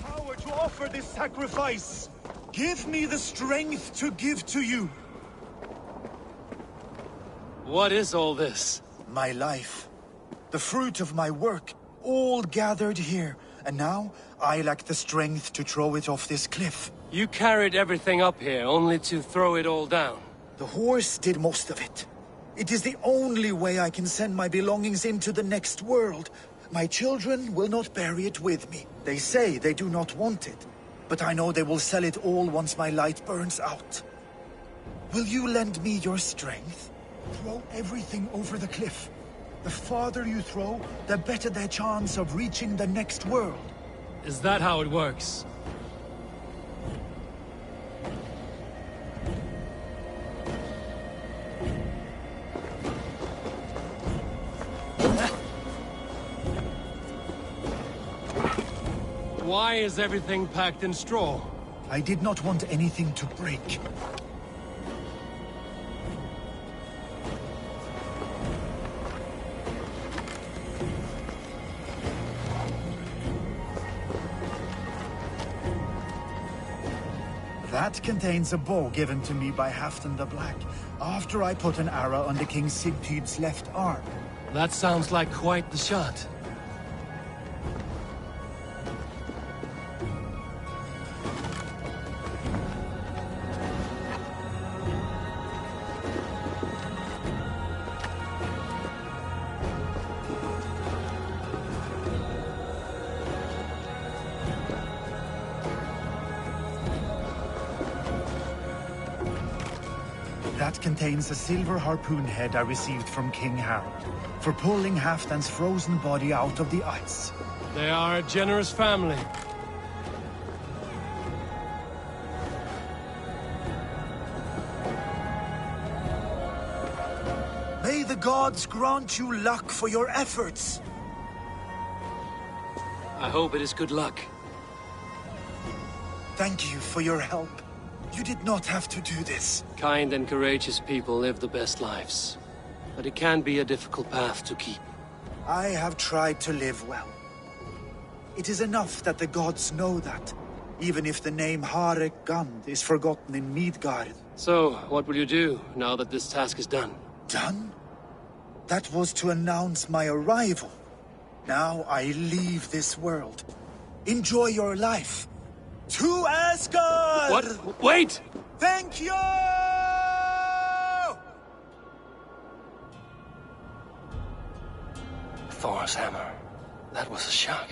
Power to offer this sacrifice. Give me the strength to give to you. What is all this? My life. The fruit of my work. All gathered here. And now, I lack the strength to throw it off this cliff. You carried everything up here, only to throw it all down. The horse did most of it. It is the only way I can send my belongings into the next world. My children will not bury it with me. They say they do not want it, but I know they will sell it all once my light burns out. Will you lend me your strength? Throw everything over the cliff. The farther you throw, the better their chance of reaching the next world. Is that how it works? Why is everything packed in straw? I did not want anything to break. That contains a bow given to me by Halfdan the Black, after I put an arrow under King Sigtyd's left arm. That sounds like quite the shot. That contains a silver harpoon head I received from King Harold, for pulling Halfdan's frozen body out of the ice. They are a generous family. gods grant you luck for your efforts. I hope it is good luck. Thank you for your help. You did not have to do this. Kind and courageous people live the best lives. But it can be a difficult path to keep. I have tried to live well. It is enough that the gods know that, even if the name Harek Gand is forgotten in Midgard. So, what will you do now that this task is done? Done? That was to announce my arrival. Now I leave this world. Enjoy your life. To Asgard! What? Wait! Thank you! Thor's hammer. That was a shock.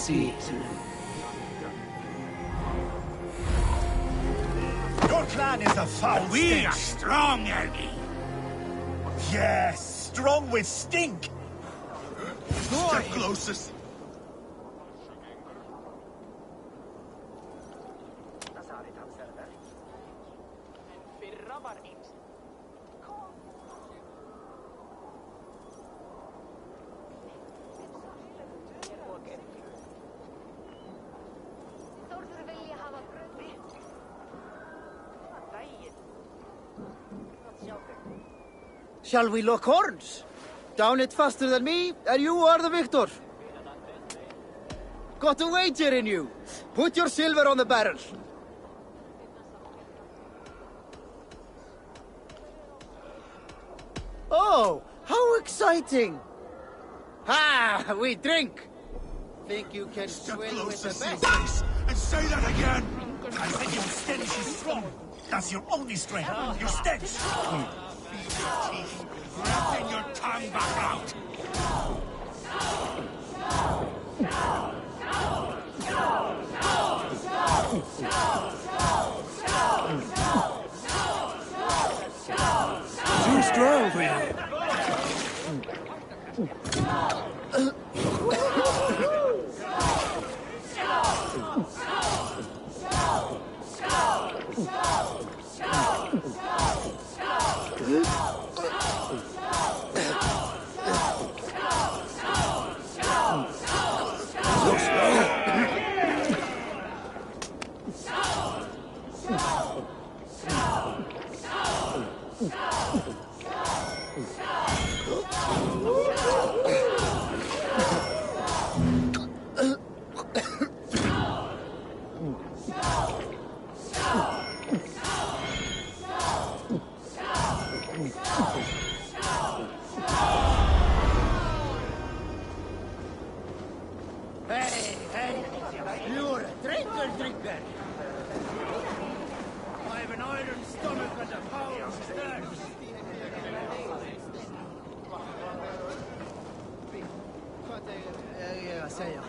see. Your clan is a foul We are stench. strong, Ergi. Yes, strong with stink. Step closest. Shall we lock horns? Down it faster than me, and you are the victor. Got a wager in you. Put your silver on the barrel. Oh, how exciting! Ha! We drink! Think you can Step swim with the closer, best? and say that again. I said your stench is strong. That's your only strength. Your stench. Breath in your tongue back out. Too strong for you. Hey, you're a drinker. I have an iron stomach and a power stairs. Jag säger.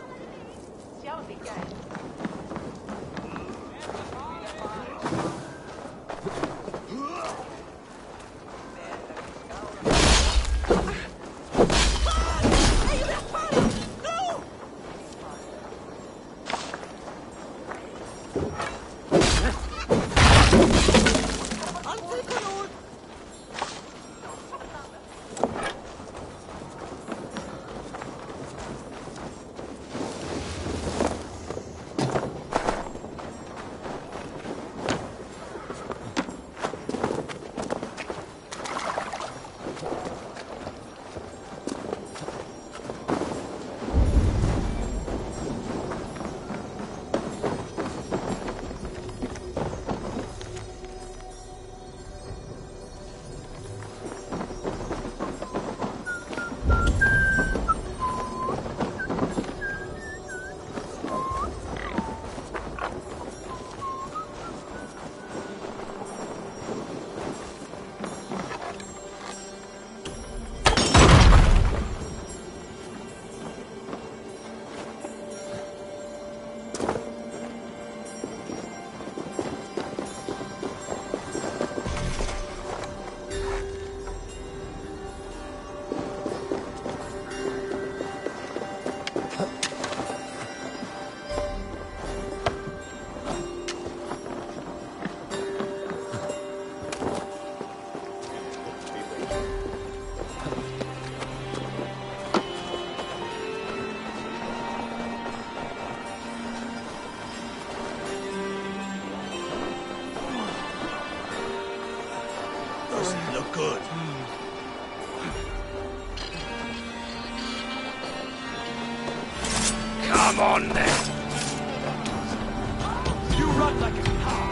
Doesn't look good. Come on, then. You run like a cow.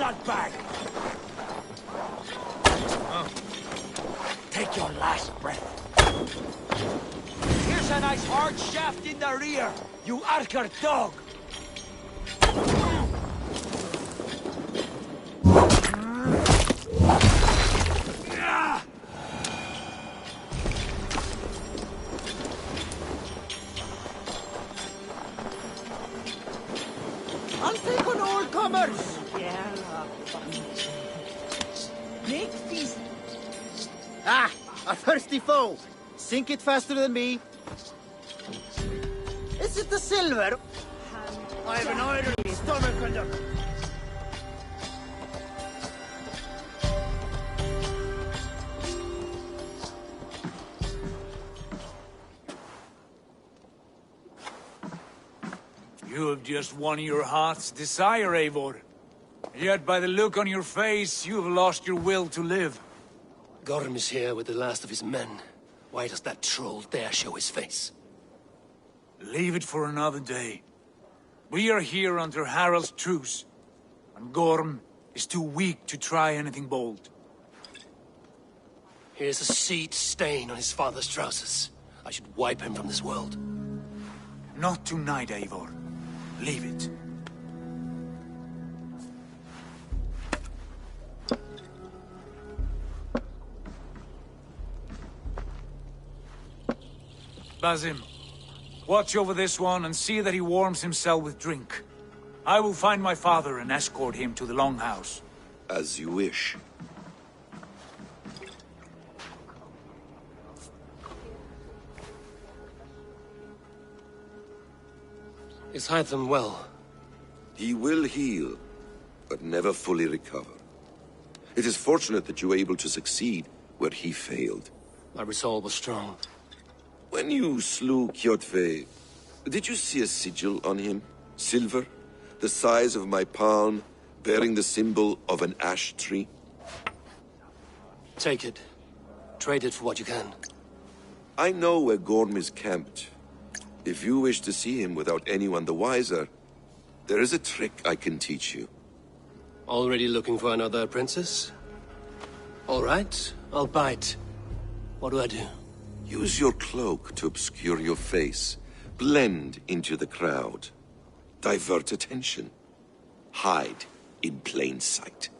blood bag! Take your last breath. Here's a nice hard shaft in the rear, you Archer dog! I'll take on all comers! Make feast. Ah, a thirsty foe. Sink it faster than me. Is it the silver? I have an iron stomach conductor. You have just won your heart's desire, Eivor. Yet by the look on your face, you have lost your will to live. Gorm is here with the last of his men. Why does that troll dare show his face? Leave it for another day. We are here under Harald's truce, and Gorm is too weak to try anything bold. Here's a seed stain on his father's trousers. I should wipe him from this world. Not tonight, Eivor. Leave it. Basim, watch over this one and see that he warms himself with drink. I will find my father and escort him to the Longhouse. As you wish. Is Hytham well? He will heal, but never fully recover. It is fortunate that you were able to succeed where he failed. My resolve was strong. When you slew Kjotve, did you see a sigil on him? Silver? The size of my palm, bearing the symbol of an ash tree? Take it. Trade it for what you can. I know where Gorm is camped. If you wish to see him without anyone the wiser, there is a trick I can teach you. Already looking for another princess? All right, I'll bite. What do I do? Use your cloak to obscure your face. Blend into the crowd. Divert attention. Hide in plain sight.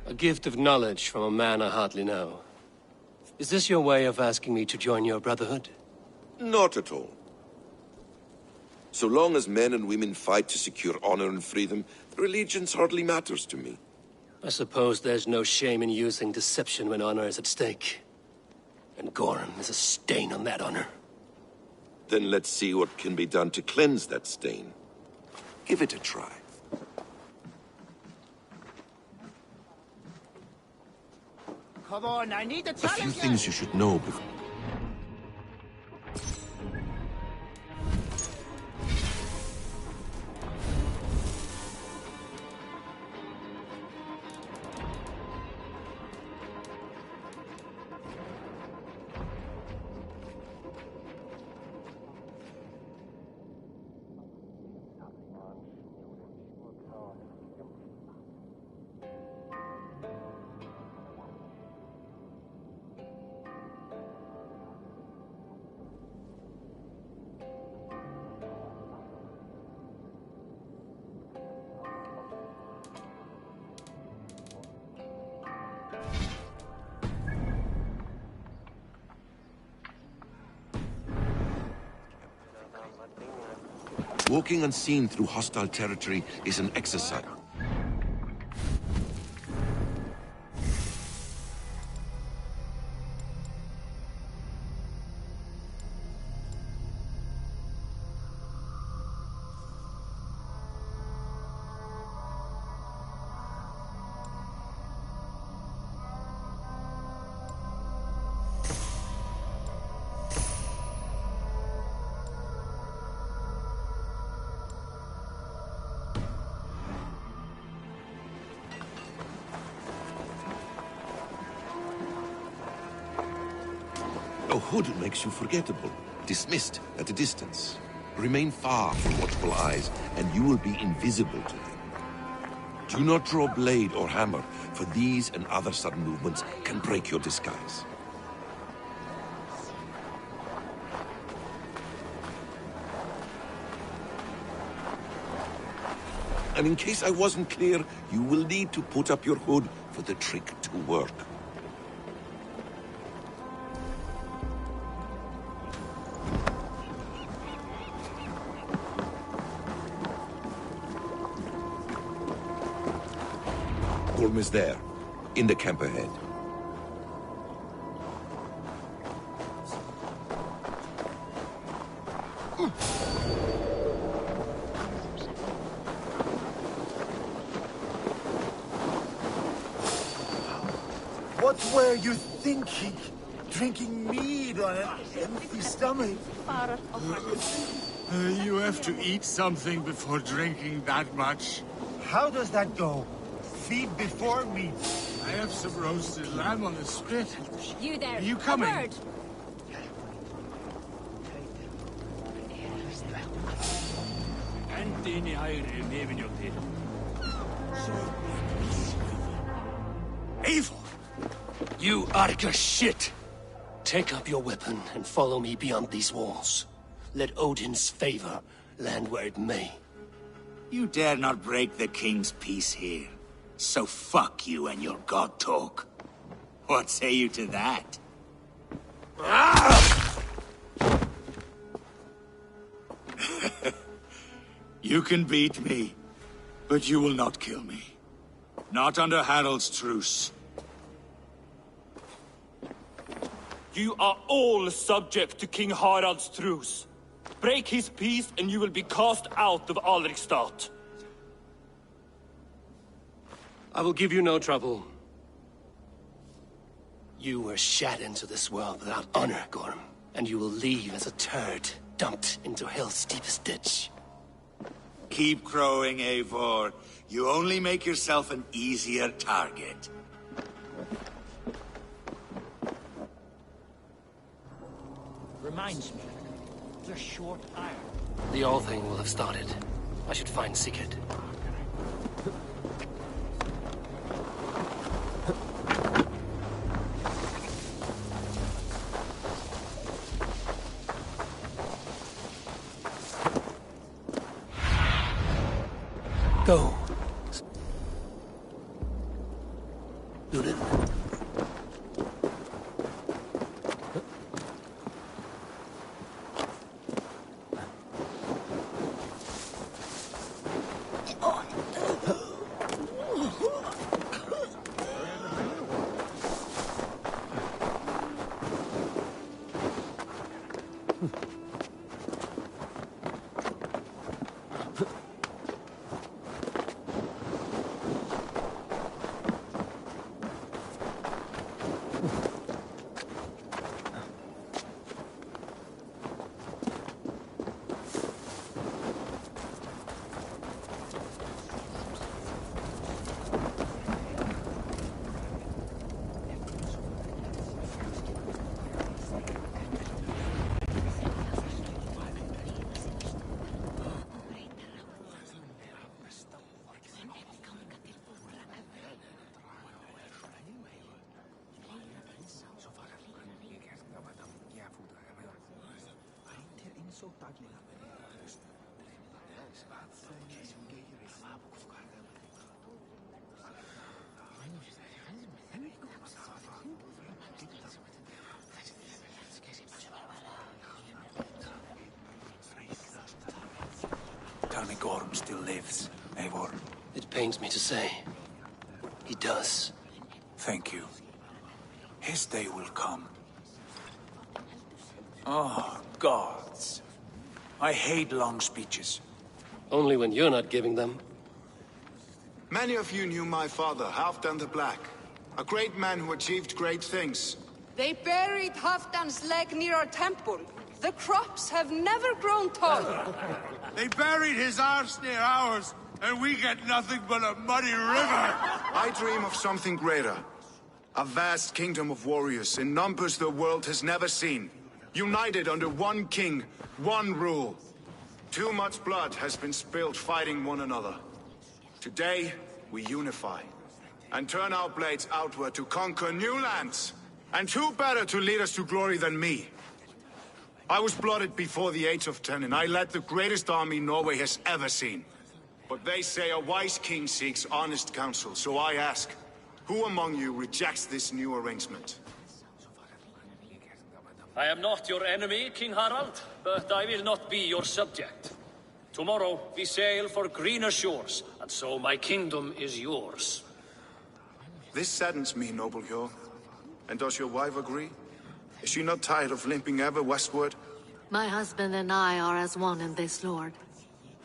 A gift of knowledge from a man I hardly know. Is this your way of asking me to join your brotherhood? Not at all. So long as men and women fight to secure honor and freedom, their allegiance hardly matters to me. I suppose there's no shame in using deception when honor is at stake. And Gorm is a stain on that honor. Then let's see what can be done to cleanse that stain. Give it a try. Come on, I need a A few challenge. things you should know before... Walking unseen through hostile territory is an exercise. A hood makes you forgettable. dismissed at a distance. Remain far from watchful eyes, and you will be invisible to them. Do not draw blade or hammer, for these and other sudden movements can break your disguise. And in case I wasn't clear, you will need to put up your hood for the trick to work. Orm is there, in the camp ahead. What were you thinking? Drinking mead on an empty stomach? You have to eat something before drinking that much. How does that go? Feed before meat. I have some roasted lamb on the spit. You there? Are you coming? A word. Eivor! You Arca shit! Take up your weapon and follow me beyond these walls. Let Odin's favor land where it may. You dare not break the king's peace here. So fuck you and your god talk. What say you to that? You can beat me, but you will not kill me. Not under Harald's truce. You are all subject to King Harald's truce. Break his peace and you will be cast out of Alrikstad. I will give you no trouble. You were shat into this world without honor, Gorm, and you will leave as a turd, dumped into hell's deepest ditch. Keep crowing, Eivor. You only make yourself an easier target. Reminds me, the short iron. The All Thing will have started. I should find Sigurd. Go. Durin. Tell me Gorm still lives, Eivor. It pains me to say. He does. Thank you. His day will come. Oh, gods. I hate long speeches. Only when you're not giving them. Many of you knew my father, Halfdan the Black. A great man who achieved great things. They buried Halfdan's leg near our temple. The crops have never grown taller. They buried his arse near ours, and we get nothing but a muddy river. I dream of something greater. A vast kingdom of warriors in numbers the world has never seen. united under one king, one rule. Too much blood has been spilled fighting one another. Today, we unify, and turn our blades outward to conquer new lands. And who better to lead us to glory than me? I was blooded before the age of 10, and I led the greatest army Norway has ever seen. But they say a wise king seeks honest counsel, so I ask, who among you rejects this new arrangement? I am not your enemy, King Harald, but I will not be your subject. Tomorrow we sail for greener shores, and so my kingdom is yours. This saddens me, noble Hjor. And does your wife agree? Is she not tired of limping ever westward? My husband and I are as one in this, Lord.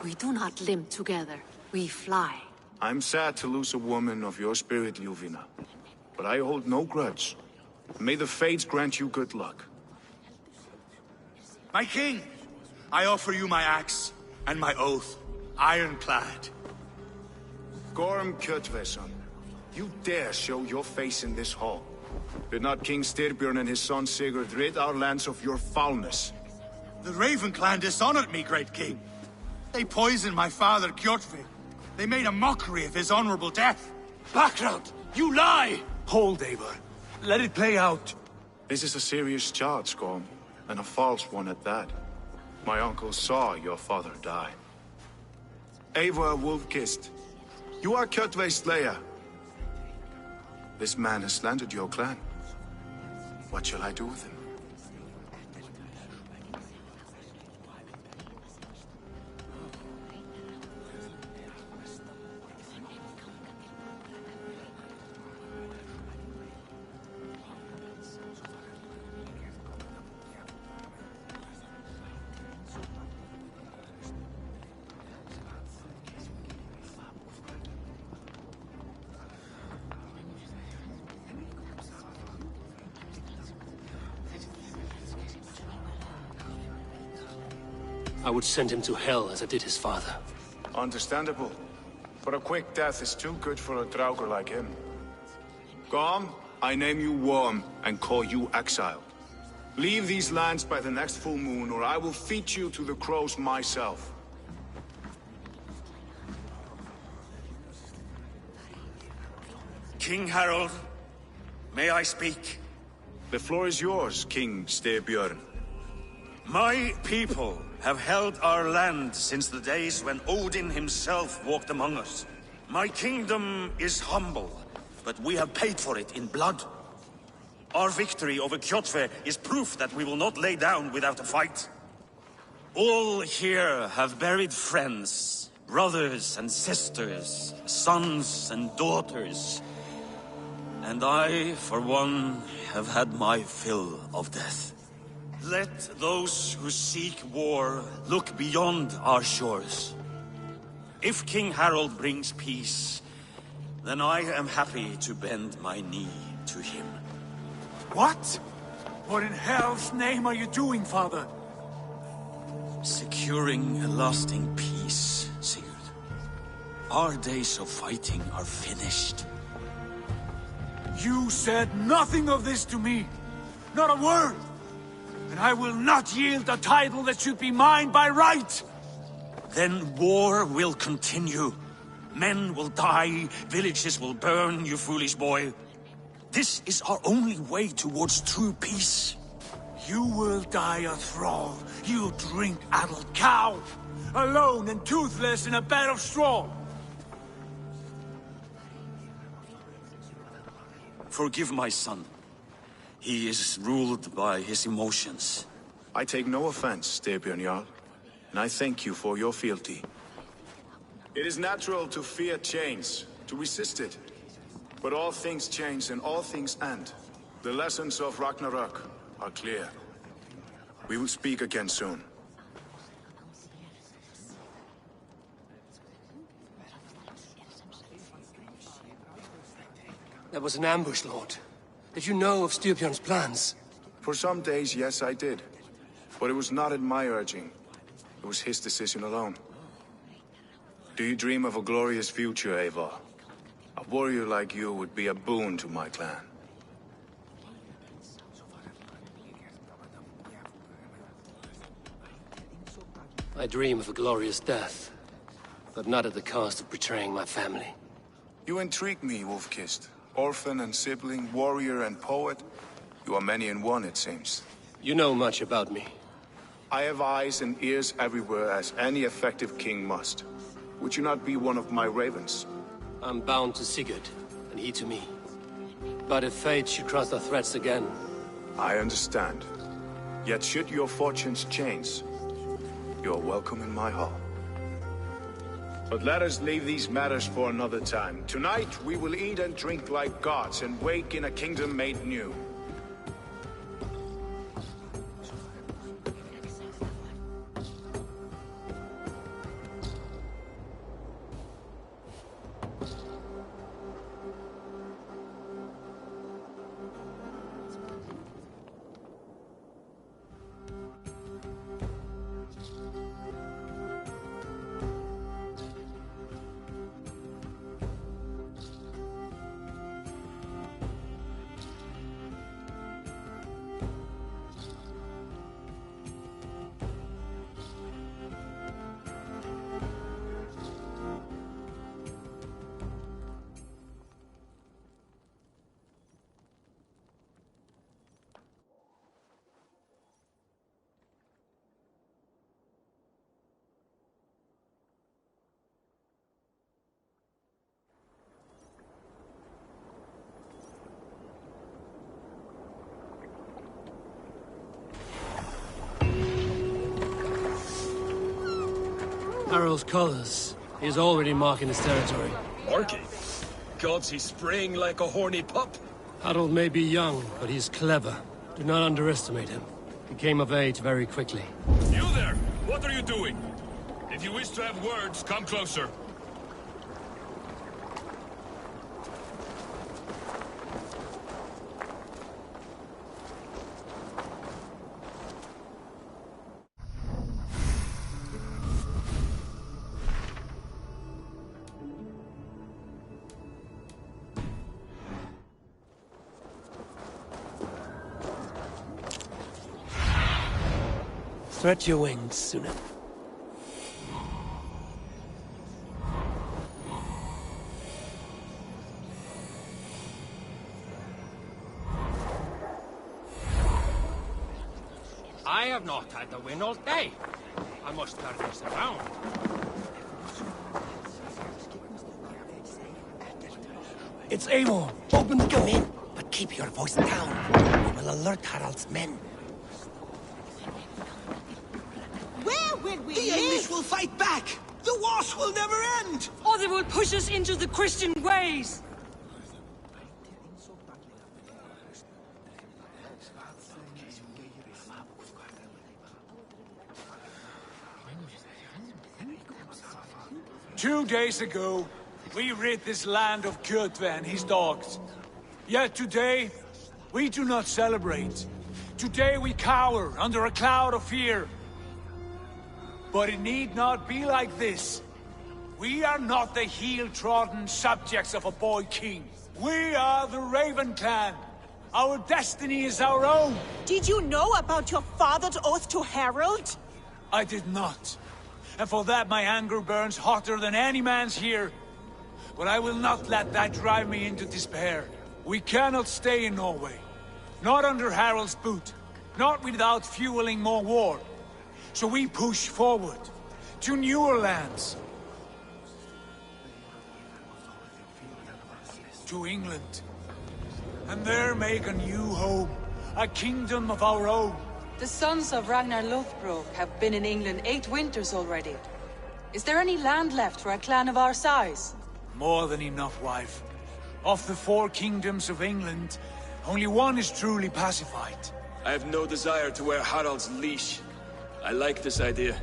We do not limp together, we fly. I'm sad to lose a woman of your spirit, Ljuvina. But I hold no grudge. May the fates grant you good luck. My king, I offer you my axe and my oath, ironclad. Gorm Kjotveson, you dare show your face in this hall? Did not King Styrbjörn and his son Sigurd rid our lands of your foulness? The Raven clan dishonored me, great king. They poisoned my father, Kjotve. They made a mockery of his honorable death. Background! You lie! Hold, Eivor. Let it play out. This is a serious charge, Gorm, and a false one at that. My uncle saw your father die. Eivor Wolf-Kissed, you are Kjotve's slayer. This man has slandered your clan. What shall I do with him? I would send him to hell as I did his father. Understandable. But a quick death is too good for a Draugr like him. Gorm, I name you Worm and call you exiled. Leave these lands by the next full moon, or I will feed you to the crows myself. King Harald, may I speak? The floor is yours, King Styrbjörn. My people have held our land since the days when Odin himself walked among us. My kingdom is humble, but we have paid for it in blood. Our victory over Kjotve is proof that we will not lay down without a fight. All here have buried friends, brothers and sisters, sons and daughters. And I, for one, have had my fill of death. Let those who seek war look beyond our shores. If King Harald brings peace, then I am happy to bend my knee to him. What? What in hell's name are you doing, father? Securing a lasting peace, Sigurd. Our days of fighting are finished. You said nothing of this to me. Not a word. And I will not yield a title that should be mine by right! Then war will continue. Men will die, villages will burn, you foolish boy. This is our only way towards true peace. You will die a thrall, you drink-addled cow! Alone and toothless in a bed of straw! Forgive my son. He is ruled by his emotions. I take no offense, Styrbjörn Jarl, and I thank you for your fealty. It is natural to fear change, to resist it. But all things change and all things end. The lessons of Ragnarok are clear. We will speak again soon. That was an ambush, Lord. Did you know of Styrbjörn's plans? For some days, yes, I did. But it was not at my urging. It was his decision alone. Do you dream of a glorious future, Eivor? A warrior like you would be a boon to my clan. I dream of a glorious death, but not at the cost of betraying my family. You intrigue me, Wolf-Kissed. Orphan and sibling, warrior and poet. You are many in one, it seems. You know much about me. I have eyes and ears everywhere, as any effective king must. Would you not be one of my ravens? I'm bound to Sigurd, and he to me. But if fate should cross our threats again... I understand. Yet should your fortunes change, you're welcome in my hall. But let us leave these matters for another time. Tonight, we will eat and drink like gods and wake in a kingdom made new. Harald's colors. He is already marking his territory. Marking? Gods, he's spraying like a horny pup. Harald may be young, but he's clever. Do not underestimate him. He came of age very quickly. You there! What are you doing? If you wish to have words, come closer. Stretch your wings, Suna. I have not had the wind all day. I must turn this around. It's Eivor. Open, come in. But keep your voice down. We will alert Harald's men. Where will we The live? English will fight back! The wars will never end! Or they will push us into the Christian ways! Two days ago, we rid this land of Kjotve and his dogs. Yet today, we do not celebrate. Today we cower under a cloud of fear. But it need not be like this. We are not the heel-trodden subjects of a boy king. We are the Raven clan. Our destiny is our own. Did you know about your father's oath to Harald? I did not. And for that my anger burns hotter than any man's here. But I will not let that drive me into despair. We cannot stay in Norway. Not under Harald's boot. Not without fueling more war. So we push forward, to newer lands. To England. And there make a new home, a kingdom of our own. The sons of Ragnar Lothbrok have been in England 8 winters already. Is there any land left for a clan of our size? More than enough, wife. Of the 4 kingdoms of England, only one is truly pacified. I have no desire to wear Harald's leash. I like this idea.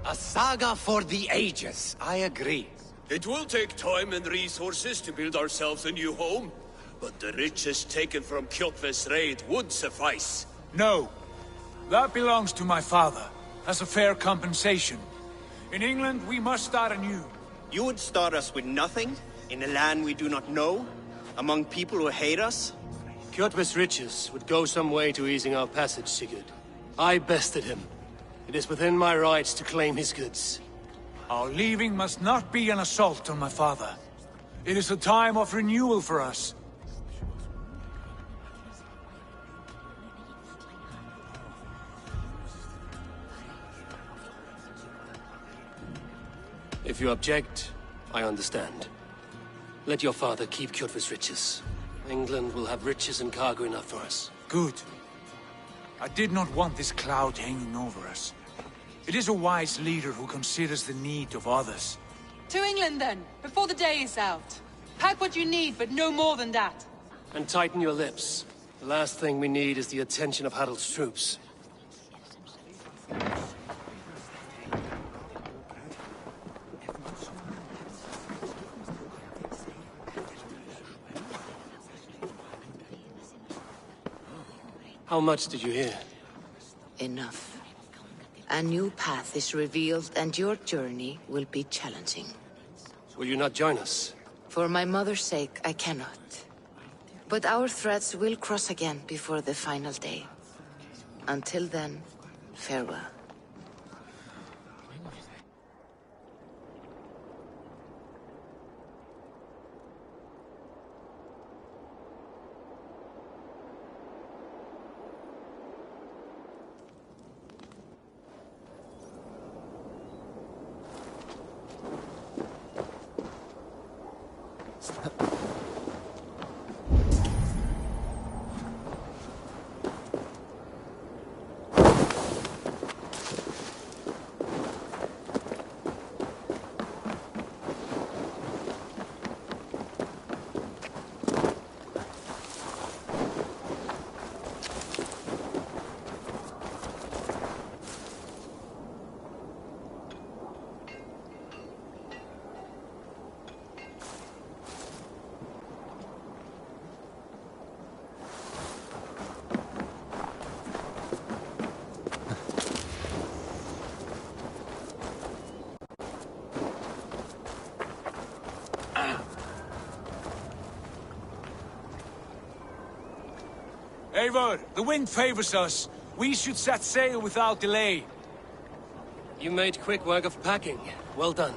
A saga for the ages, I agree. It will take time and resources to build ourselves a new home, but the riches taken from Kjotve's raid would suffice. No. That belongs to my father, as a fair compensation. In England, we must start anew. You would start us with nothing, in a land we do not know, among people who hate us? Kjotve's riches would go some way to easing our passage, Sigurd. I bested him. It is within my rights to claim his goods. Our leaving must not be an assault on my father. It is a time of renewal for us. If you object, I understand. Let your father keep Kjotve's riches. England will have riches and cargo enough for us. Good. I did not want this cloud hanging over us. It is a wise leader who considers the need of others. To England, then, before the day is out. Pack what you need, but no more than that. And tighten your lips. The last thing we need is the attention of Harald's troops. How much did you hear? Enough. A new path is revealed, and your journey will be challenging. Will you not join us? For my mother's sake, I cannot. But our threads will cross again before the final day. Until then, farewell. Eivor, the wind favors us. We should set sail without delay. You made quick work of packing. Well done.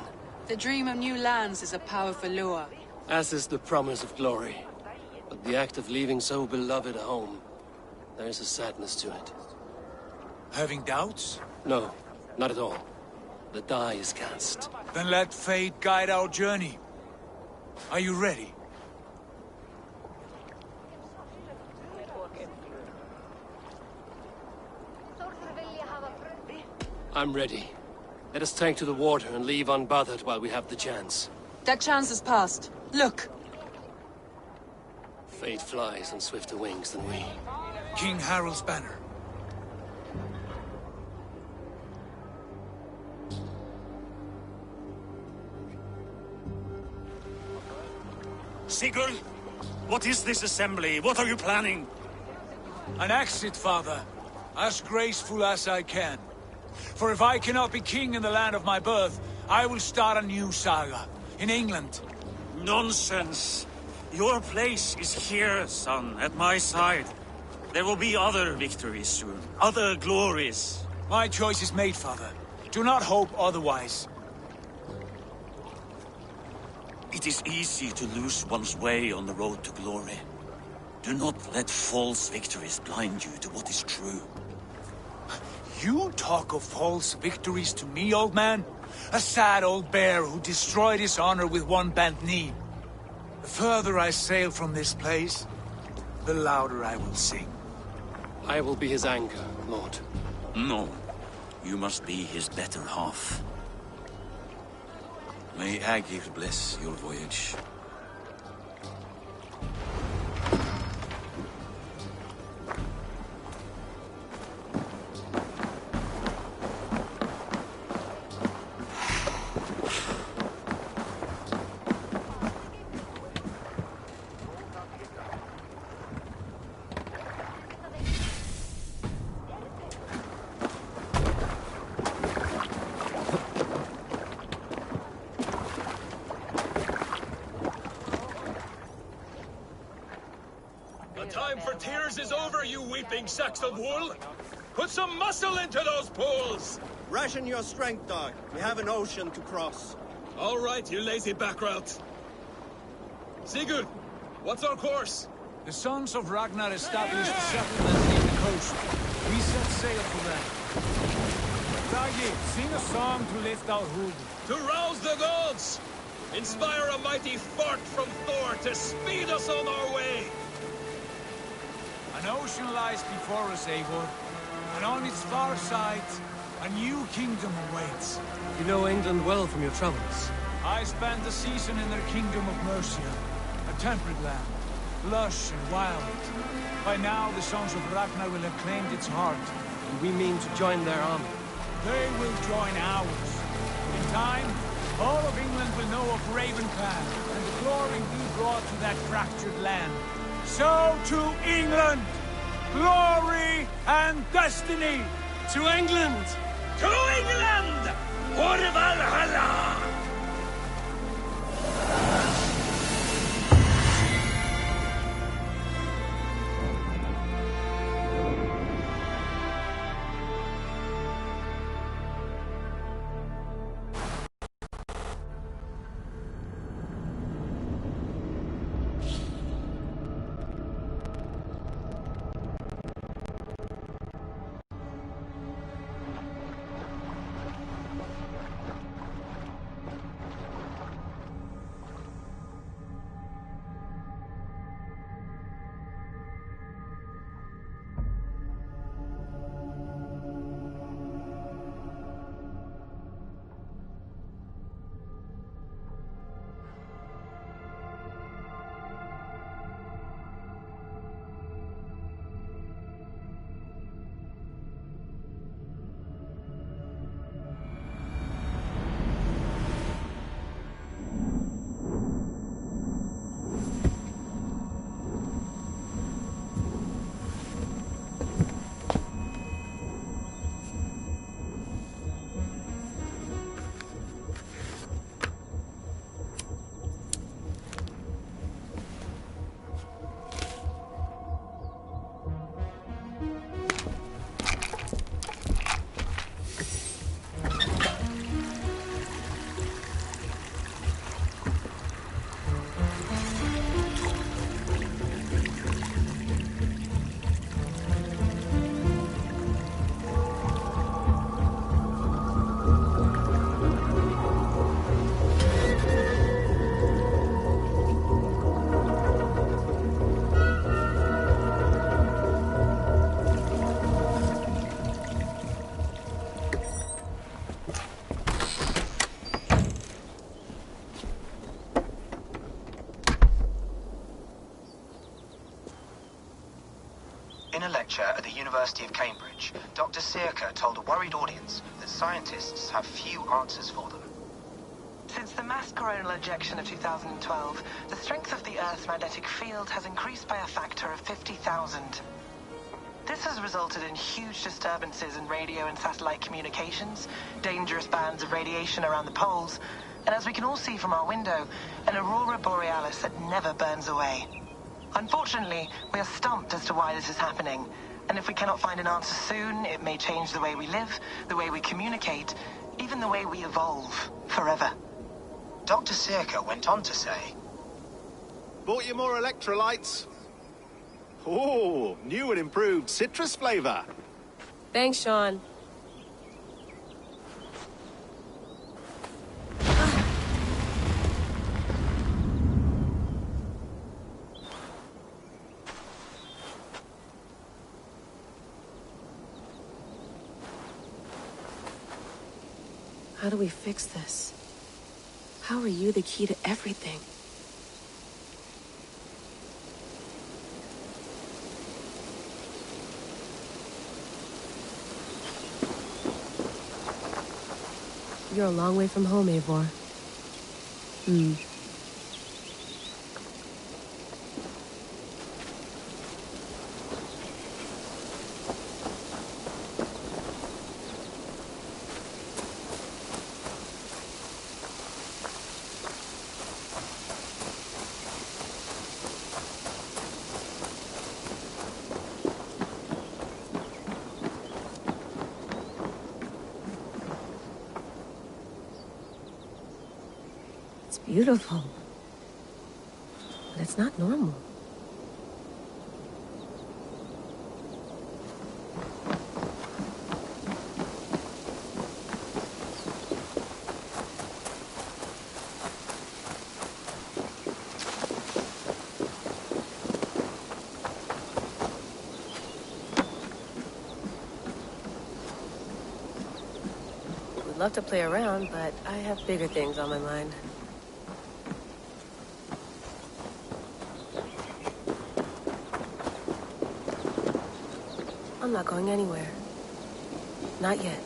The dream of new lands is a powerful lure. As is the promise of glory. But the act of leaving so beloved a home, there is a sadness to it. Having doubts? No, not at all. The die is cast. Then let fate guide our journey. Are you ready? I'm ready. Let us take to the water and leave unbothered while we have the chance. That chance is past. Look! Fate flies on swifter wings than we. King Harald's banner. Sigurd, what is this assembly? What are you planning? An exit, father. As graceful as I can. For if I cannot be king in the land of my birth, I will start a new saga. In England. Nonsense. Your place is here, son, at my side. There will be other victories soon. Other glories. My choice is made, father. Do not hope otherwise. It is easy to lose one's way on the road to glory. Do not let false victories blind you to what is true. You talk of false victories to me, old man? A sad old bear who destroyed his honor with one bent knee. The further I sail from this place, the louder I will sing. I will be his anchor, Lord. No. You must be his better half. May Agir bless your voyage. Time for tears is over, you weeping sacks of wool! Put some muscle into those pulls! Ration your strength, dog. We have an ocean to cross. All right, you lazy backrout. Sigurd, what's our course? The Sons of Ragnar established a settlement near the coast. We set sail for them. Ragi, sing a song to lift our hood. To rouse the gods! Inspire a mighty fart from Thor to speed us on our way! An ocean lies before us, Eivor. And on its far side, a new kingdom awaits. You know England well from your travels. I spent a season in their kingdom of Mercia, a temperate land, lush and wild. By now, the Sons of Ragnar will have claimed its heart. And we mean to join their army. They will join ours. In time, all of England will know of Raven Clan, and the glory we brought to that fractured land. So to England! Glory and destiny! To England! To England! For Valhalla! In a lecture at the University of Cambridge, Dr. Circa told a worried audience that scientists have few answers for them. Since the mass coronal ejection of 2012, the strength of the Earth's magnetic field has increased by a factor of 50,000. This has resulted in huge disturbances in radio and satellite communications, dangerous bands of radiation around the poles, and as we can all see from our window, an aurora borealis that never burns away. Unfortunately, we are stumped as to why this is happening, and if we cannot find an answer soon, it may change the way we live, the way we communicate, even the way we evolve, forever. Dr. Circa went on to say, "Bought you more electrolytes? Oh, new and improved citrus flavor." Thanks, Sean. How do we fix this? How are you the key to everything? You're a long way from home, Eivor. Beautiful. But it's not normal. Would love to play around, but I have bigger things on my mind. I'm not going anywhere. Not yet.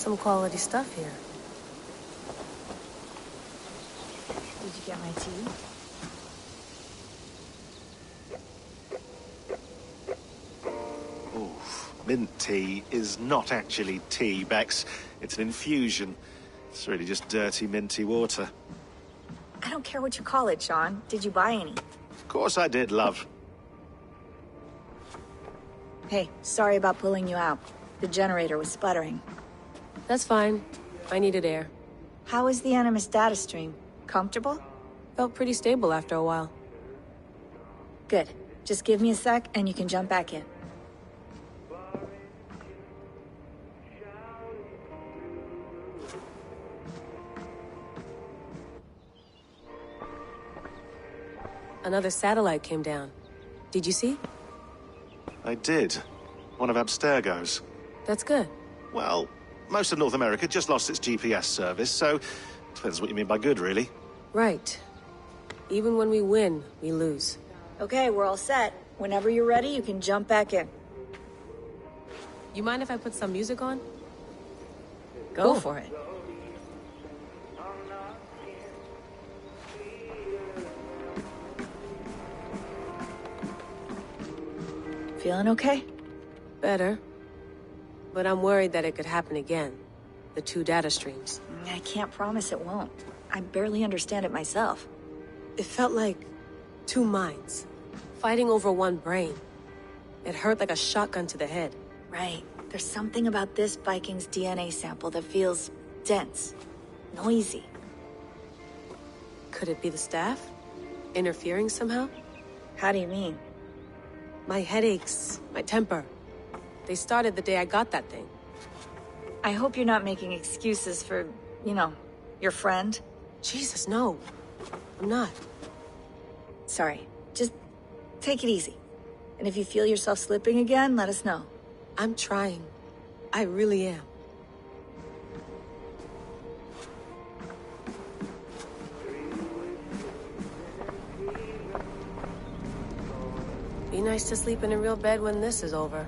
Some quality stuff here. Did you get my tea? Oof. Mint tea is not actually tea, Bex. It's an infusion. It's really just dirty, minty water. I don't care what you call it, Sean. Did you buy any? Of course I did, love. Hey, sorry about pulling you out. The generator was sputtering. That's fine. I needed air. How is the Animus data stream? Comfortable? Felt pretty stable after a while. Good. Just give me a sec and you can jump back in. Another satellite came down. Did you see? I did. One of Abstergo's. That's good. Well, most of North America just lost its GPS service, so depends what you mean by good, really. Right. Even when we win, we lose. Okay, we're all set. Whenever you're ready, you can jump back in. You mind if I put some music on? Go for it. Feeling okay? Better. But I'm worried that it could happen again. The two data streams. I can't promise it won't. I barely understand it myself. It felt like two minds, fighting over one brain. It hurt like a shotgun to the head. Right. There's something about this Viking's DNA sample that feels dense, noisy. Could it be the staff? Interfering somehow? How do you mean? My headaches, my temper. They started the day I got that thing. I hope you're not making excuses for, you know, your friend. Jesus, no. I'm not. Sorry. Just take it easy. And if you feel yourself slipping again, let us know. I'm trying. I really am. Be nice to sleep in a real bed when this is over.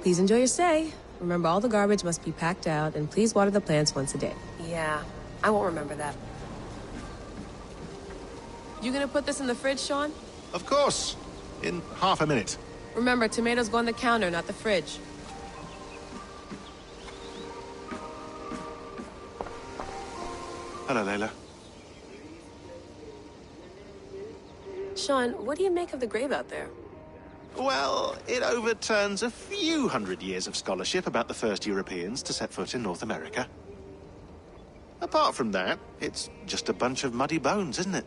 Please enjoy your stay. Remember, all the garbage must be packed out, and please water the plants once a day. Yeah, I won't remember that. You gonna put this in the fridge, Sean? Of course. In half a minute. Remember, tomatoes go on the counter, not the fridge. Hello, Layla. Sean, what do you make of the grave out there? Well, it overturns a few hundred years of scholarship about the first Europeans to set foot in North America. Apart from that, it's just a bunch of muddy bones, isn't it?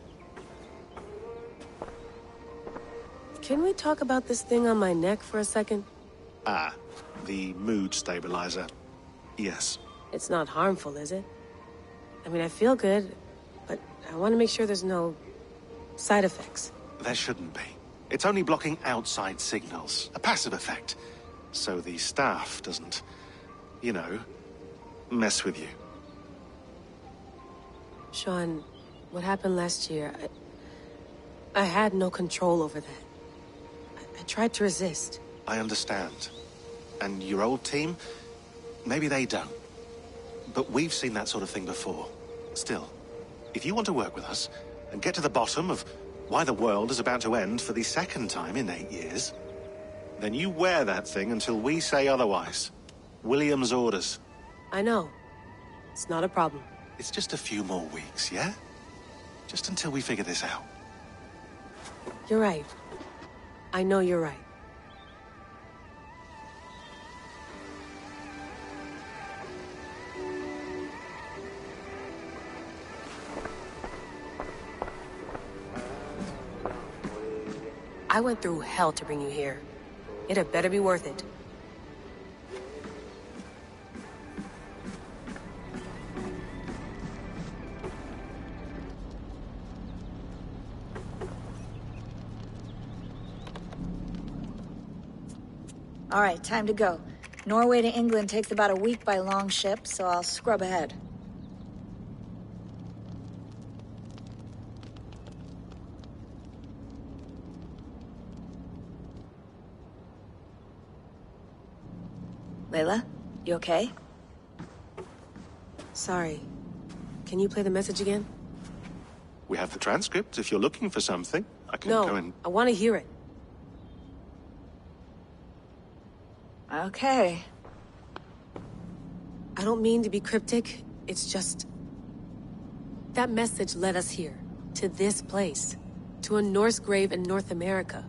Can we talk about this thing on my neck for a second? Ah, the mood stabilizer. Yes. It's not harmful, is it? I mean, I feel good, but I want to make sure there's no side effects. There shouldn't be. It's only blocking outside signals. A passive effect. so the staff doesn't, you know, mess with you. Sean, what happened last year, I had no control over that. I tried to resist. I understand. And your old team, maybe they don't. But we've seen that sort of thing before. Still, if you want to work with us and get to the bottom of why the world is about to end for the second time in 8 years, then you wear that thing until we say otherwise. William's orders. I know. It's not a problem. It's just a few more weeks, yeah? Just until we figure this out. You're right. I know you're right. I went through hell to bring you here. It had better be worth it. All right, time to go. Norway to England takes about a week by long ship, so I'll scrub ahead. Layla, you okay? Sorry. Can you play the message again? We have the transcript. If you're looking for something, I can go and... I want to hear it. Okay. I don't mean to be cryptic. It's just... that message led us here. To this place. To a Norse grave in North America.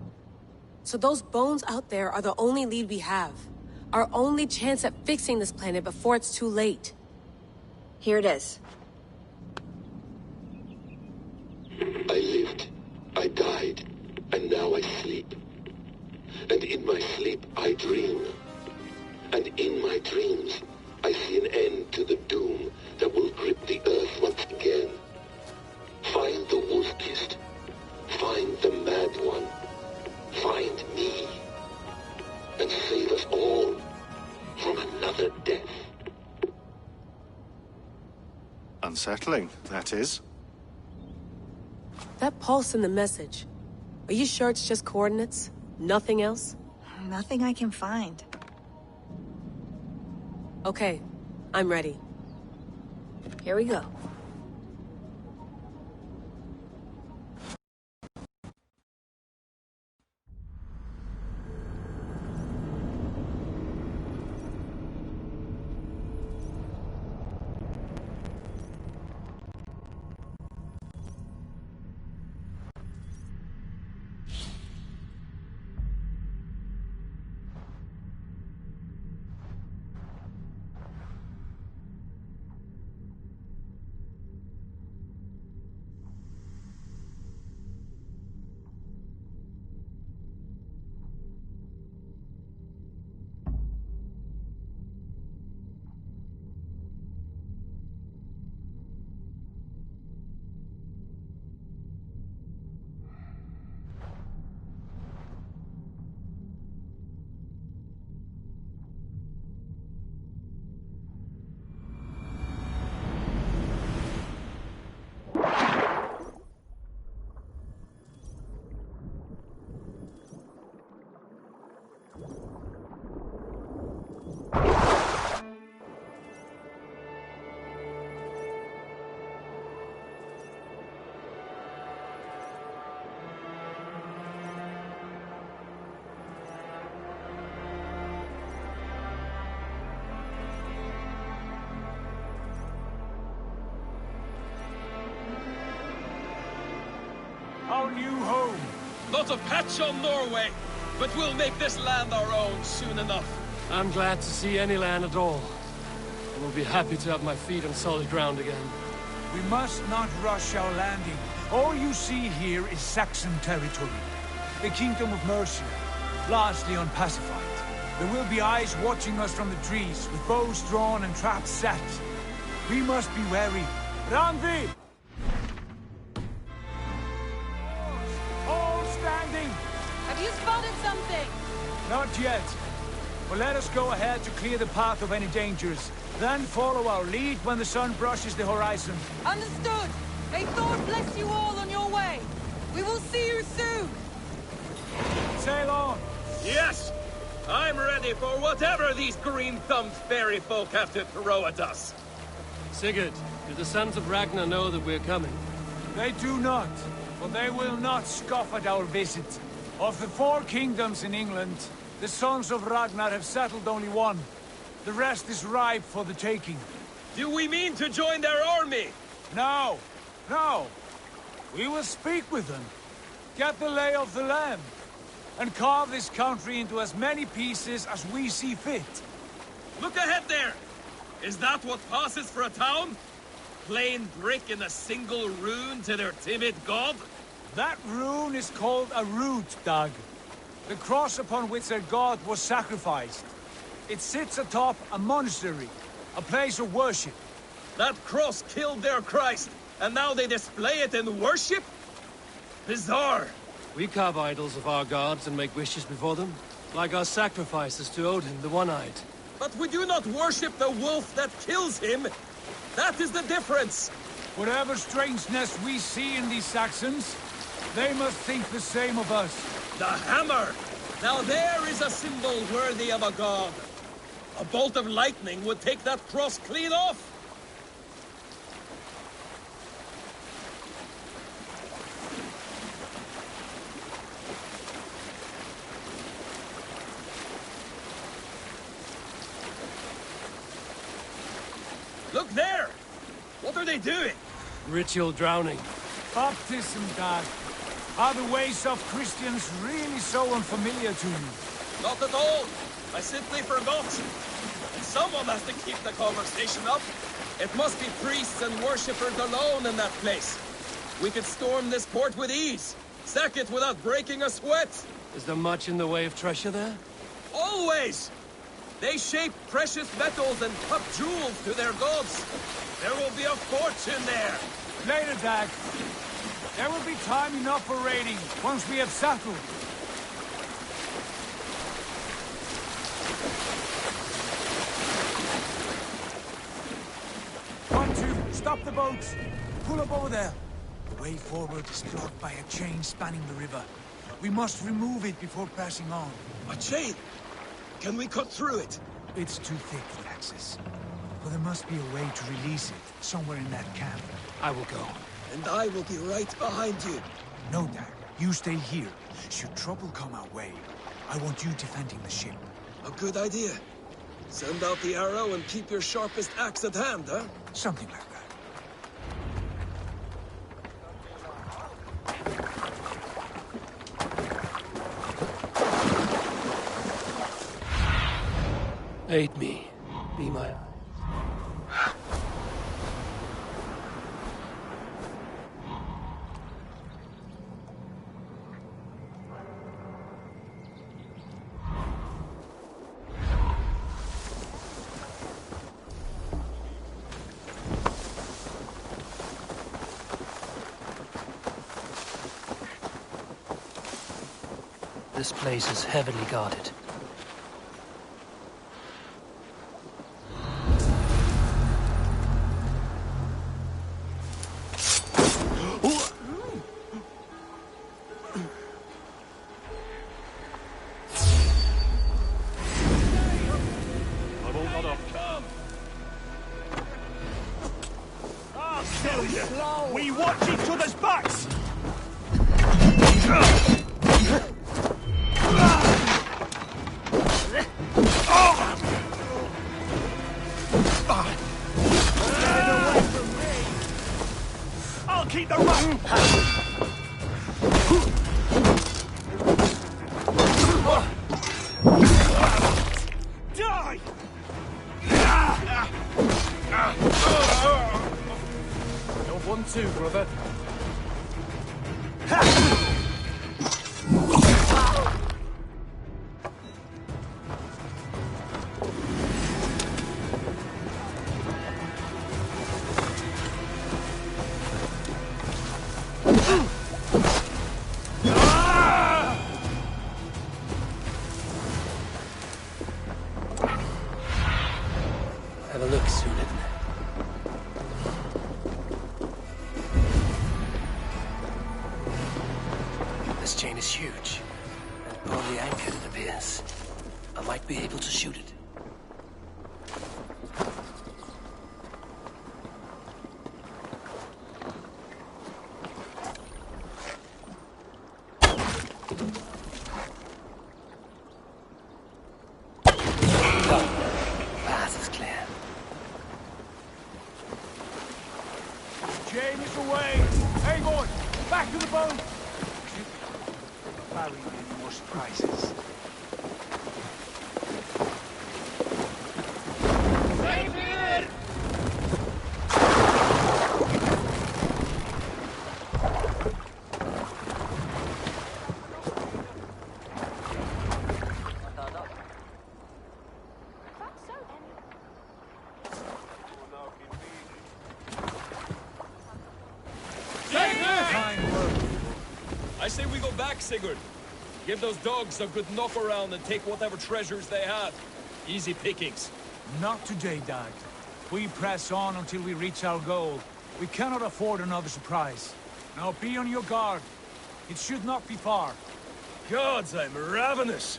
So those bones out there are the only lead we have. Our only chance at fixing this planet before it's too late. Here it is. I lived, I died, and now I sleep. And in my sleep I dream. And in my dreams I see an end to the doom that will grip the earth once again. Find the wolf-kissed. Find the mad one. Find me. And save us all from another death. Unsettling, that is. That pulse in the message. Are you sure it's just coordinates? Nothing else? Nothing I can find. Okay, I'm ready. Here we go. Our new home. Not a patch on Norway, but we'll make this land our own soon enough. I'm glad to see any land at all. I will be happy to have my feet on solid ground again. We must not rush our landing. All you see here is Saxon territory. The Kingdom of Mercia, largely unpacified. There will be eyes watching us from the trees, with bows drawn and traps set. We must be wary. Randvi! Have you spotted something? Not yet. Well, let us go ahead to clear the path of any dangers. Then follow our lead when the sun brushes the horizon. Understood. May Thor bless you all on your way. We will see you soon. Sail on. Yes! I'm ready for whatever these green-thumbed fairy folk have to throw at us. Sigurd, do the sons of Ragnar know that we're coming? They do not, but they will not scoff at our visit. Of the 4 kingdoms in England, the sons of Ragnar have settled only one. The rest is ripe for the taking. Do we mean to join their army? No, no. We will speak with them, get the lay of the land, and carve this country into as many pieces as we see fit. Look ahead there! Is that what passes for a town? Plain brick in a single rune to their timid god? That rune is called a root, Dag. The cross upon which their god was sacrificed. It sits atop a monastery, a place of worship. That cross killed their Christ, and now they display it in worship? Bizarre. We carve idols of our gods and make wishes before them, like our sacrifices to Odin, the One-Eyed. But we do not worship the wolf that kills him. That is the difference. Whatever strangeness we see in these Saxons, they must think the same of us. The hammer! Now there is a symbol worthy of a god. A bolt of lightning would take that cross clean off. Look there! What are they doing? Ritual drowning. Baptism, Dad. Are the ways of Christians really so unfamiliar to you? Not at all. I simply forgot. And someone has to keep the conversation up. It must be priests and worshippers alone in that place. We could storm this port with ease. Sack it without breaking a sweat. Is there much in the way of treasure there? Always! They shape precious metals and cut jewels to their gods. There will be a fortune there. Later, Dag. There will be time enough for raiding once we have settled. One, two, stop the boats. Pull up over there. The way forward is blocked by a chain spanning the river. We must remove it before passing on. A chain? Can we cut through it? It's too thick for access. But there must be a way to release it, somewhere in that camp. I will go. And I will be right behind you. No, Dag. You stay here. Should trouble come our way, I want you defending the ship. A good idea. Send out the arrow and keep your sharpest axe at hand, huh? Something like that. Aid me. Be my... This place is heavily guarded. We watch each other's backs! I'll keep the rope! Die! You're 1-2, brother. Have a look, Sunan. This chain is huge, and poorly anchored, it appears. I might be able to shoot it. Sigurd. Give those dogs a good knock around and take whatever treasures they have. Easy pickings. Not today, Dag. We press on until we reach our goal. We cannot afford another surprise. Now be on your guard. It should not be far. Gods, I'm ravenous.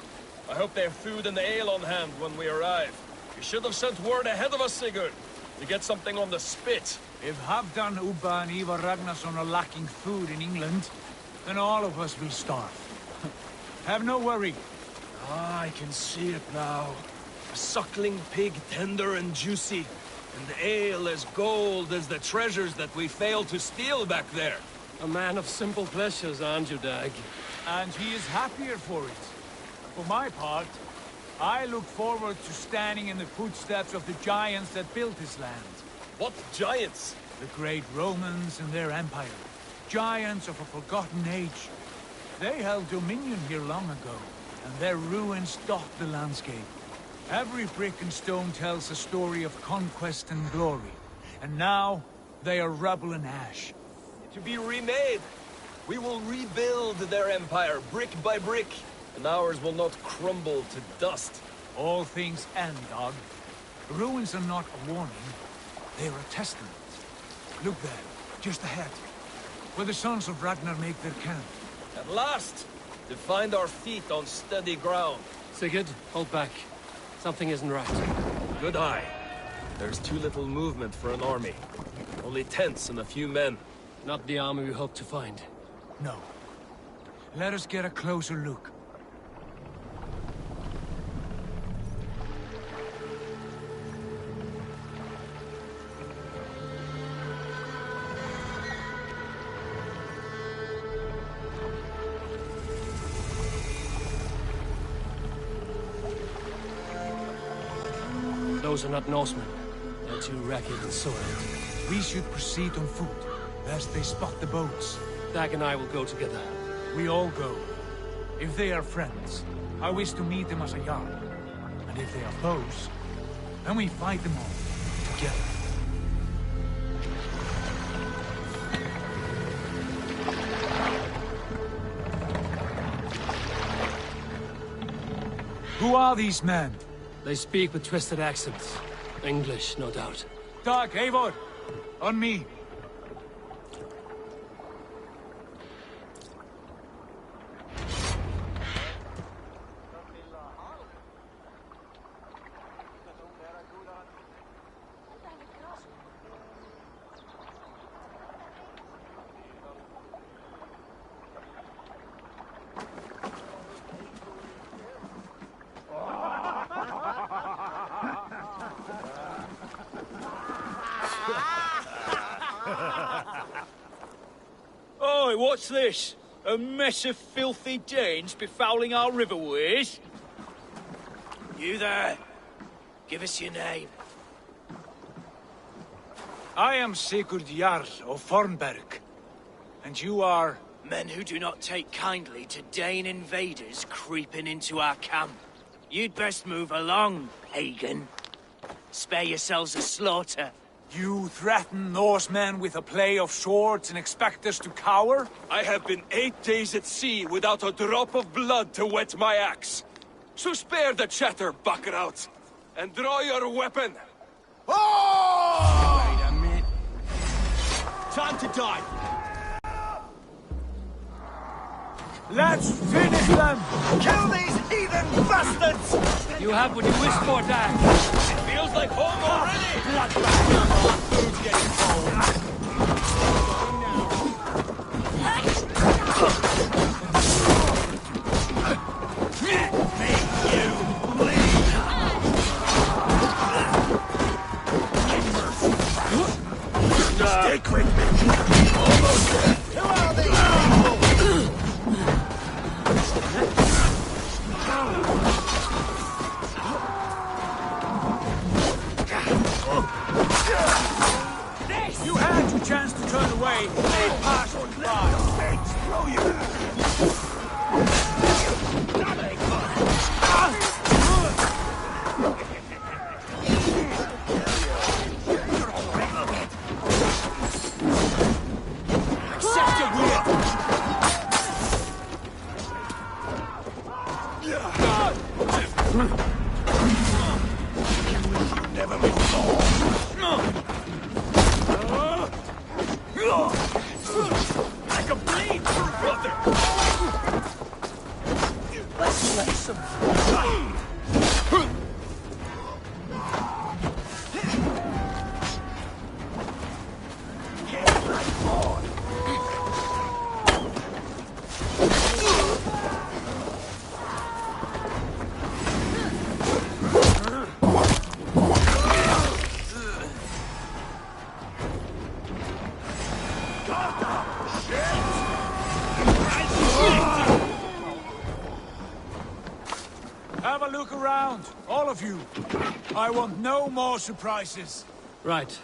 I hope they have food and ale on hand when we arrive. You should have sent word ahead of us, Sigurd, to get something on the spit. If Halfdan, Ubba and Ivar Ragnarsson are lacking food in England, then all of us will starve. Have no worry. Ah, I can see it now. A suckling pig, tender and juicy. And ale as gold as the treasures that we failed to steal back there. A man of simple pleasures, aren't you, Dag? And he is happier for it. For my part, I look forward to standing in the footsteps of the giants that built this land. What giants? The great Romans and their empire. Giants of a forgotten age. They held dominion here long ago, and their ruins dot the landscape. Every brick and stone tells a story of conquest and glory, and now they are rubble and ash. To be remade. We will rebuild their empire brick by brick, and ours will not crumble to dust. All things end, Dog. Ruins are not a warning, they are a testament. Look there, just ahead, where the sons of Ragnar make their camp. At last! To find our feet on steady ground. Sigurd, hold back. Something isn't right. Good eye. There's too little movement for an army. Only tents and a few men. Not the army we hope to find. No. Let us get a closer look. Those are not Norsemen. They're too ragged and soiled. We should proceed on foot, lest they spot the boats. Dag and I will go together. We all go. If they are friends, I wish to meet them as a Jarl. And if they are foes, then we fight them all, together. Who are these men? They speak with twisted accents. English, no doubt. Dag, Eivor! On me! Oi, what's this? A mess of filthy Danes befouling our riverways? You there. Give us your name. I am Sigurd Jarl of Fornberg. And you are... Men who do not take kindly to Dane invaders creeping into our camp. You'd best move along, pagan. Spare yourselves a slaughter. You threaten Norsemen with a play of swords and expect us to cower? I have been 8 days at sea without a drop of blood to wet my axe. So spare the chatter, Buckerout, and draw your weapon. Wait a minute. Time to die. Let's finish them! Kill these heathen bastards! You have what you wish for, Dad. It feels like home already! Food's getting cold. Stick with me! Almost there! Who are these people? You had your chance to turn away. They passed on by. Throw you! Have a look around, all of you. I want no more surprises. Right.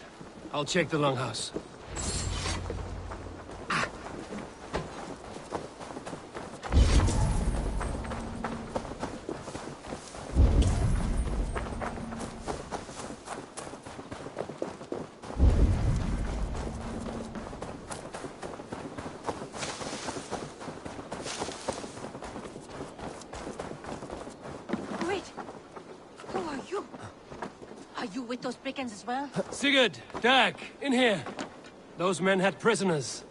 I'll check the longhouse. With those brigands as well? Sigurd, Dag, in here. Those men had prisoners.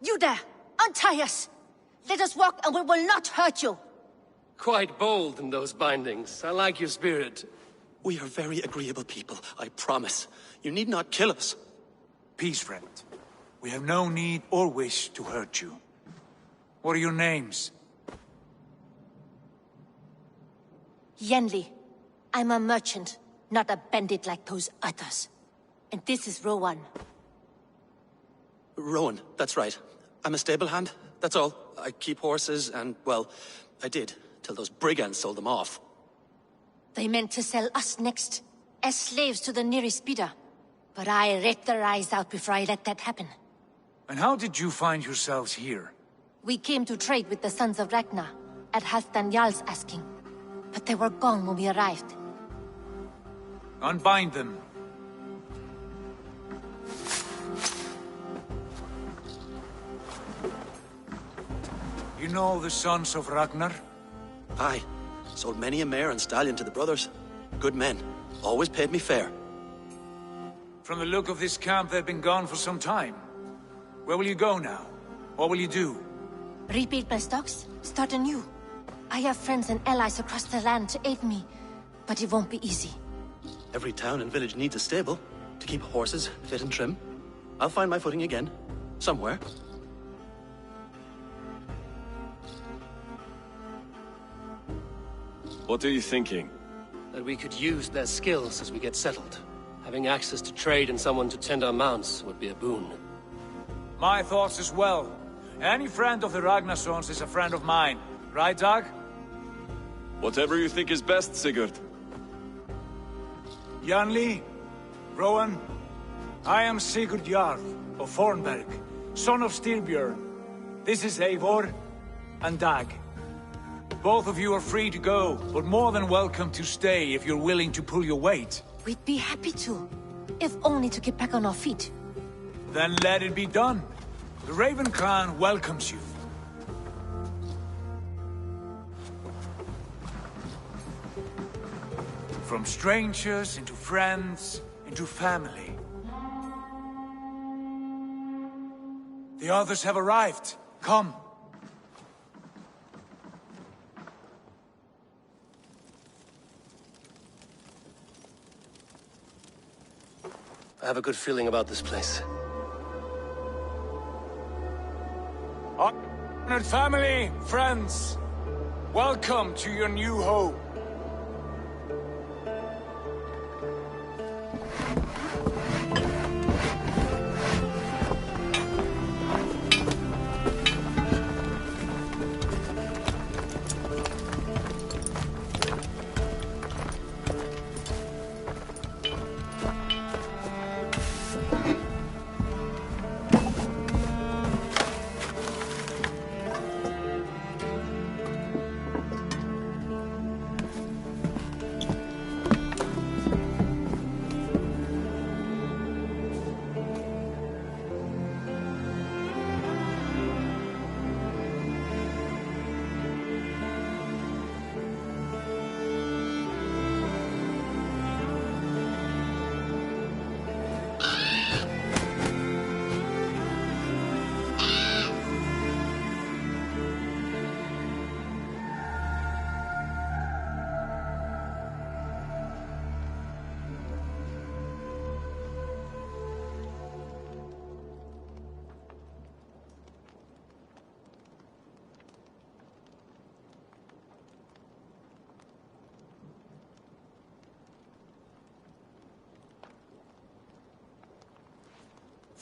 You there! Untie us! Let us walk and we will not hurt you! Quite bold in those bindings. I like your spirit. We are very agreeable people, I promise. You need not kill us. Peace, friend. We have no need or wish to hurt you. What are your names? Yenli. I'm a merchant, not a bandit like those others. And this is Rowan. Rowan, that's right. I'm a stable hand, that's all. I keep horses and, well, I did, till those brigands sold them off. They meant to sell us next, as slaves to the nearest bidder. But I ripped their eyes out before I let that happen. And how did you find yourselves here? We came to trade with the Sons of Ragnar, at Halfdan Jarl's asking. But they were gone when we arrived. Unbind them. You know the Sons of Ragnar? Aye. Sold many a mare and stallion to the brothers. Good men. Always paid me fair. From the look of this camp, they've been gone for some time. Where will you go now? What will you do? Rebuild my stocks, start anew. I have friends and allies across the land to aid me, but it won't be easy. Every town and village needs a stable to keep horses fit and trim. I'll find my footing again. Somewhere. What are you thinking? That we could use their skills as we get settled. Having access to trade and someone to tend our mounts would be a boon. My thoughts as well. Any friend of the Ragnarsons is a friend of mine. Right, Dag? Whatever you think is best, Sigurd. Yanli, Rowan, I am Sigurd Jarl of Fornberg, son of Styrbjörn. This is Eivor and Dag. Both of you are free to go, but more than welcome to stay if you're willing to pull your weight. We'd be happy to, if only to get back on our feet. Then let it be done. The Raven Clan welcomes you. From strangers into friends, into family. The others have arrived. Come. I have a good feeling about this place. Honored family, friends, welcome to your new home.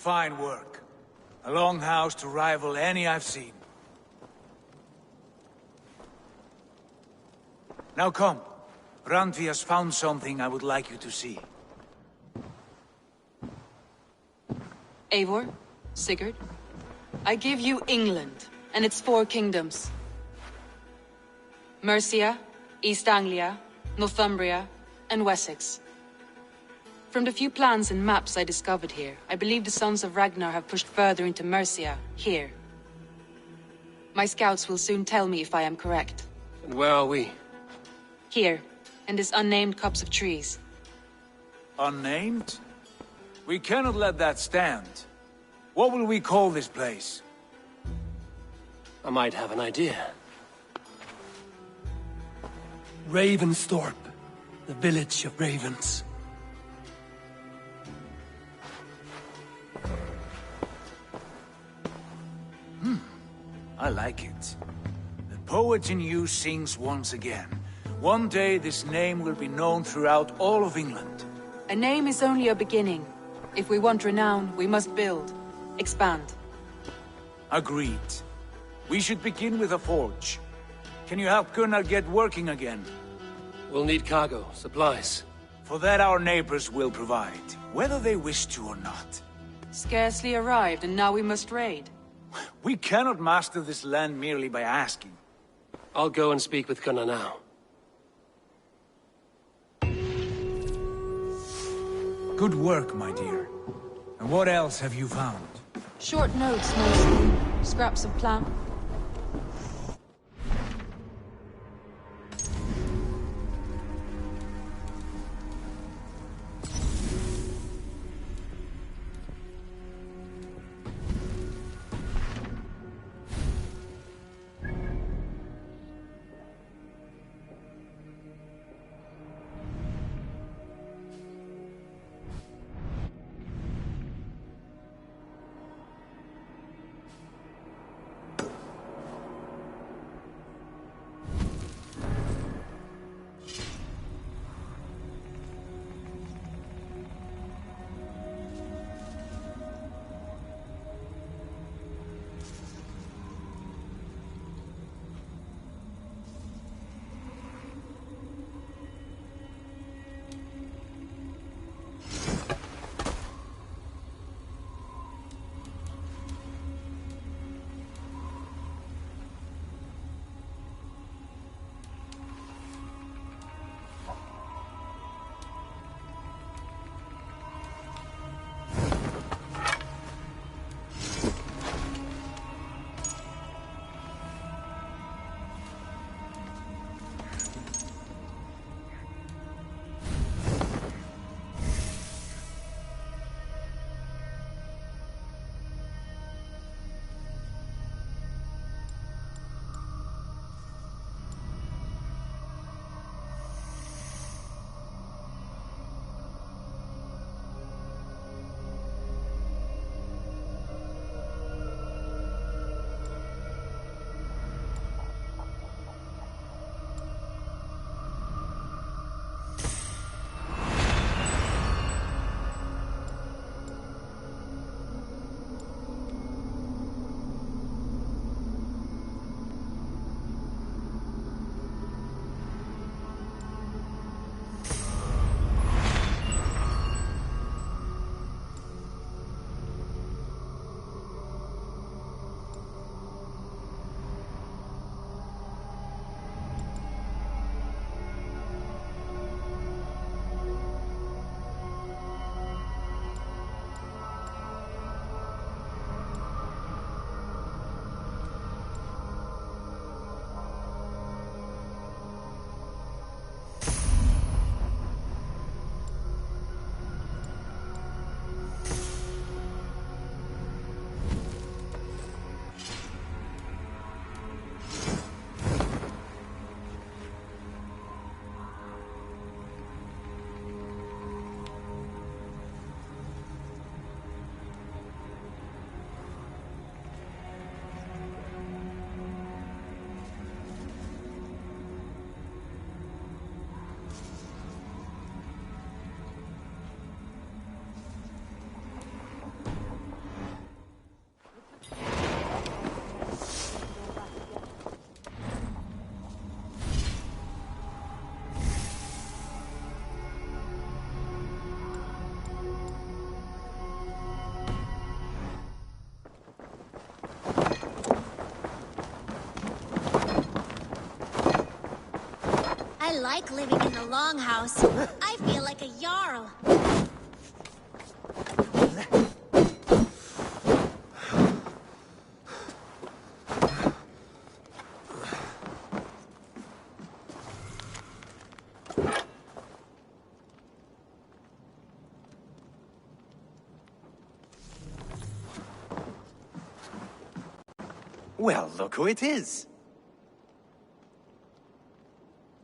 Fine work. A longhouse to rival any I've seen. Now come. Randvi has found something I would like you to see. Eivor, Sigurd, I give you England and its 4 kingdoms. Mercia, East Anglia, Northumbria, and Wessex. From the few plans and maps I discovered here, I believe the Sons of Ragnar have pushed further into Mercia, here. My scouts will soon tell me if I am correct. And where are we? Here, in this unnamed copse of trees. Unnamed? We cannot let that stand. What will we call this place? I might have an idea. Ravensthorpe, the village of ravens. I like it. The poet in you sings once again. One day this name will be known throughout all of England. A name is only a beginning. If we want renown, we must build. Expand. Agreed. We should begin with a forge. Can you help Gunnar get working again? We'll need cargo, supplies. For that our neighbors will provide, whether they wish to or not. Scarcely arrived, and now we must raid. We cannot master this land merely by asking. I'll go and speak with Gunnar now. Good work, my dear. And what else have you found? Short notes, mostly. Scraps of plan. like living in the longhouse. I feel like a Jarl. Well, look who it is.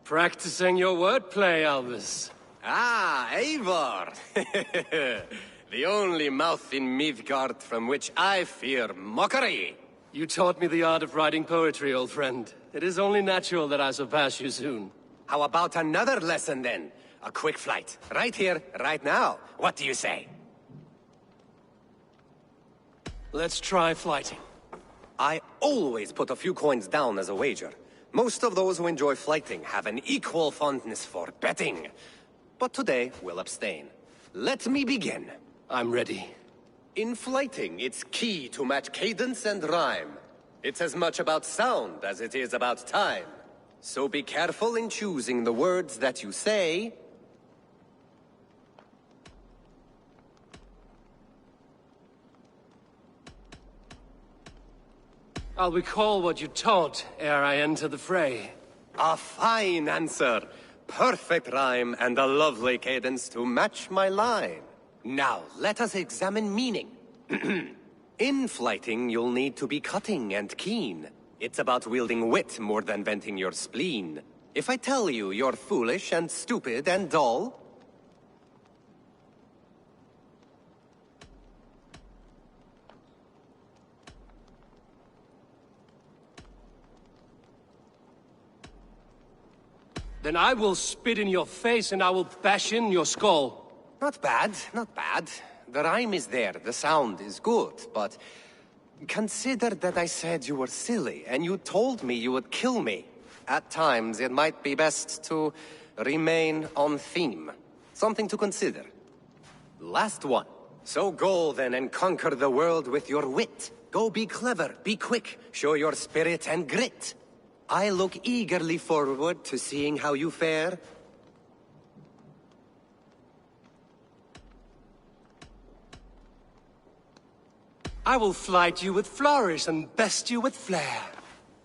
Practicing your wordplay, Albus. Ah, Eivor! The only mouth in Midgard from which I fear mockery. You taught me the art of writing poetry, old friend. It is only natural that I surpass you soon. How about another lesson, then? A quick flight. Right here, right now. What do you say? Let's try flighting. I always put a few coins down as a wager. Most of those who enjoy flighting have an equal fondness for betting. But today, we'll abstain. Let me begin. I'm ready. In flighting, it's key to match cadence and rhyme. It's as much about sound as it is about time. So be careful in choosing the words that you say. I'll recall what you taught ere I enter the fray. A fine answer. Perfect rhyme and a lovely cadence to match my line. Now, let us examine meaning. In flighting, you'll need to be cutting and keen. It's about wielding wit more than venting your spleen. If I tell you you're foolish and stupid and dull, then I will spit in your face and I will bash in your skull. Not bad, not bad. The rhyme is there, the sound is good, but consider that I said you were silly and you told me you would kill me. At times, it might be best to remain on theme. Something to consider. Last one. So go then and conquer the world with your wit. Go be clever, be quick, show your spirit and grit. I look eagerly forward to seeing how you fare. I will flight you with flourish and best you with flair.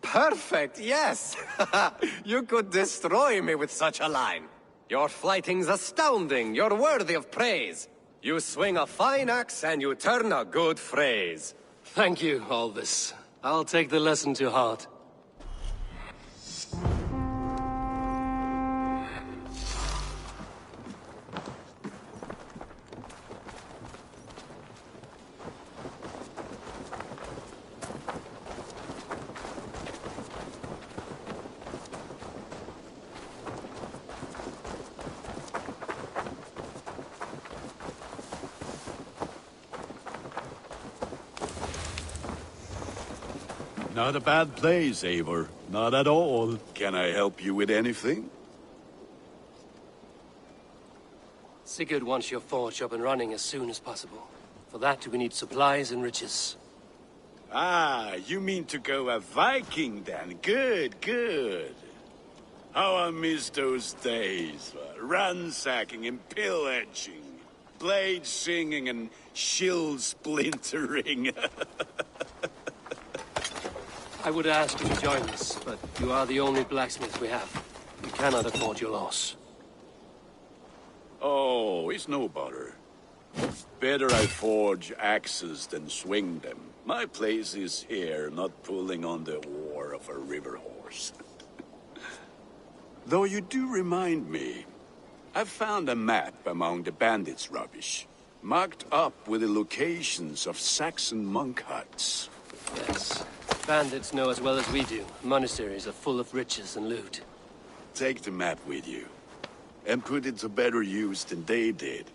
Perfect, yes! You could destroy me with such a line. Your flighting's astounding, you're worthy of praise. You swing a fine axe and you turn a good phrase. Thank you, Albus. I'll take the lesson to heart. Not a bad place, Eivor. Not at all. Can I help you with anything? Sigurd wants your forge up and running as soon as possible. For that, we need supplies and riches. Ah, you mean to go a Viking then? Good, good. How I miss those days. Ransacking and pillaging. Blade singing and shield splintering. I would ask you to join us, but you are the only blacksmith we have. We cannot afford your loss. Oh, it's no bother. Better I forge axes than swing them. My place is here, not pulling on the oar of a river horse. Though you do remind me, I've found a map among the bandits' rubbish, marked up with the locations of Saxon monk huts. Yes. Bandits know as well as we do. Monasteries are full of riches and loot. Take the map with you, and put it to better use than they did.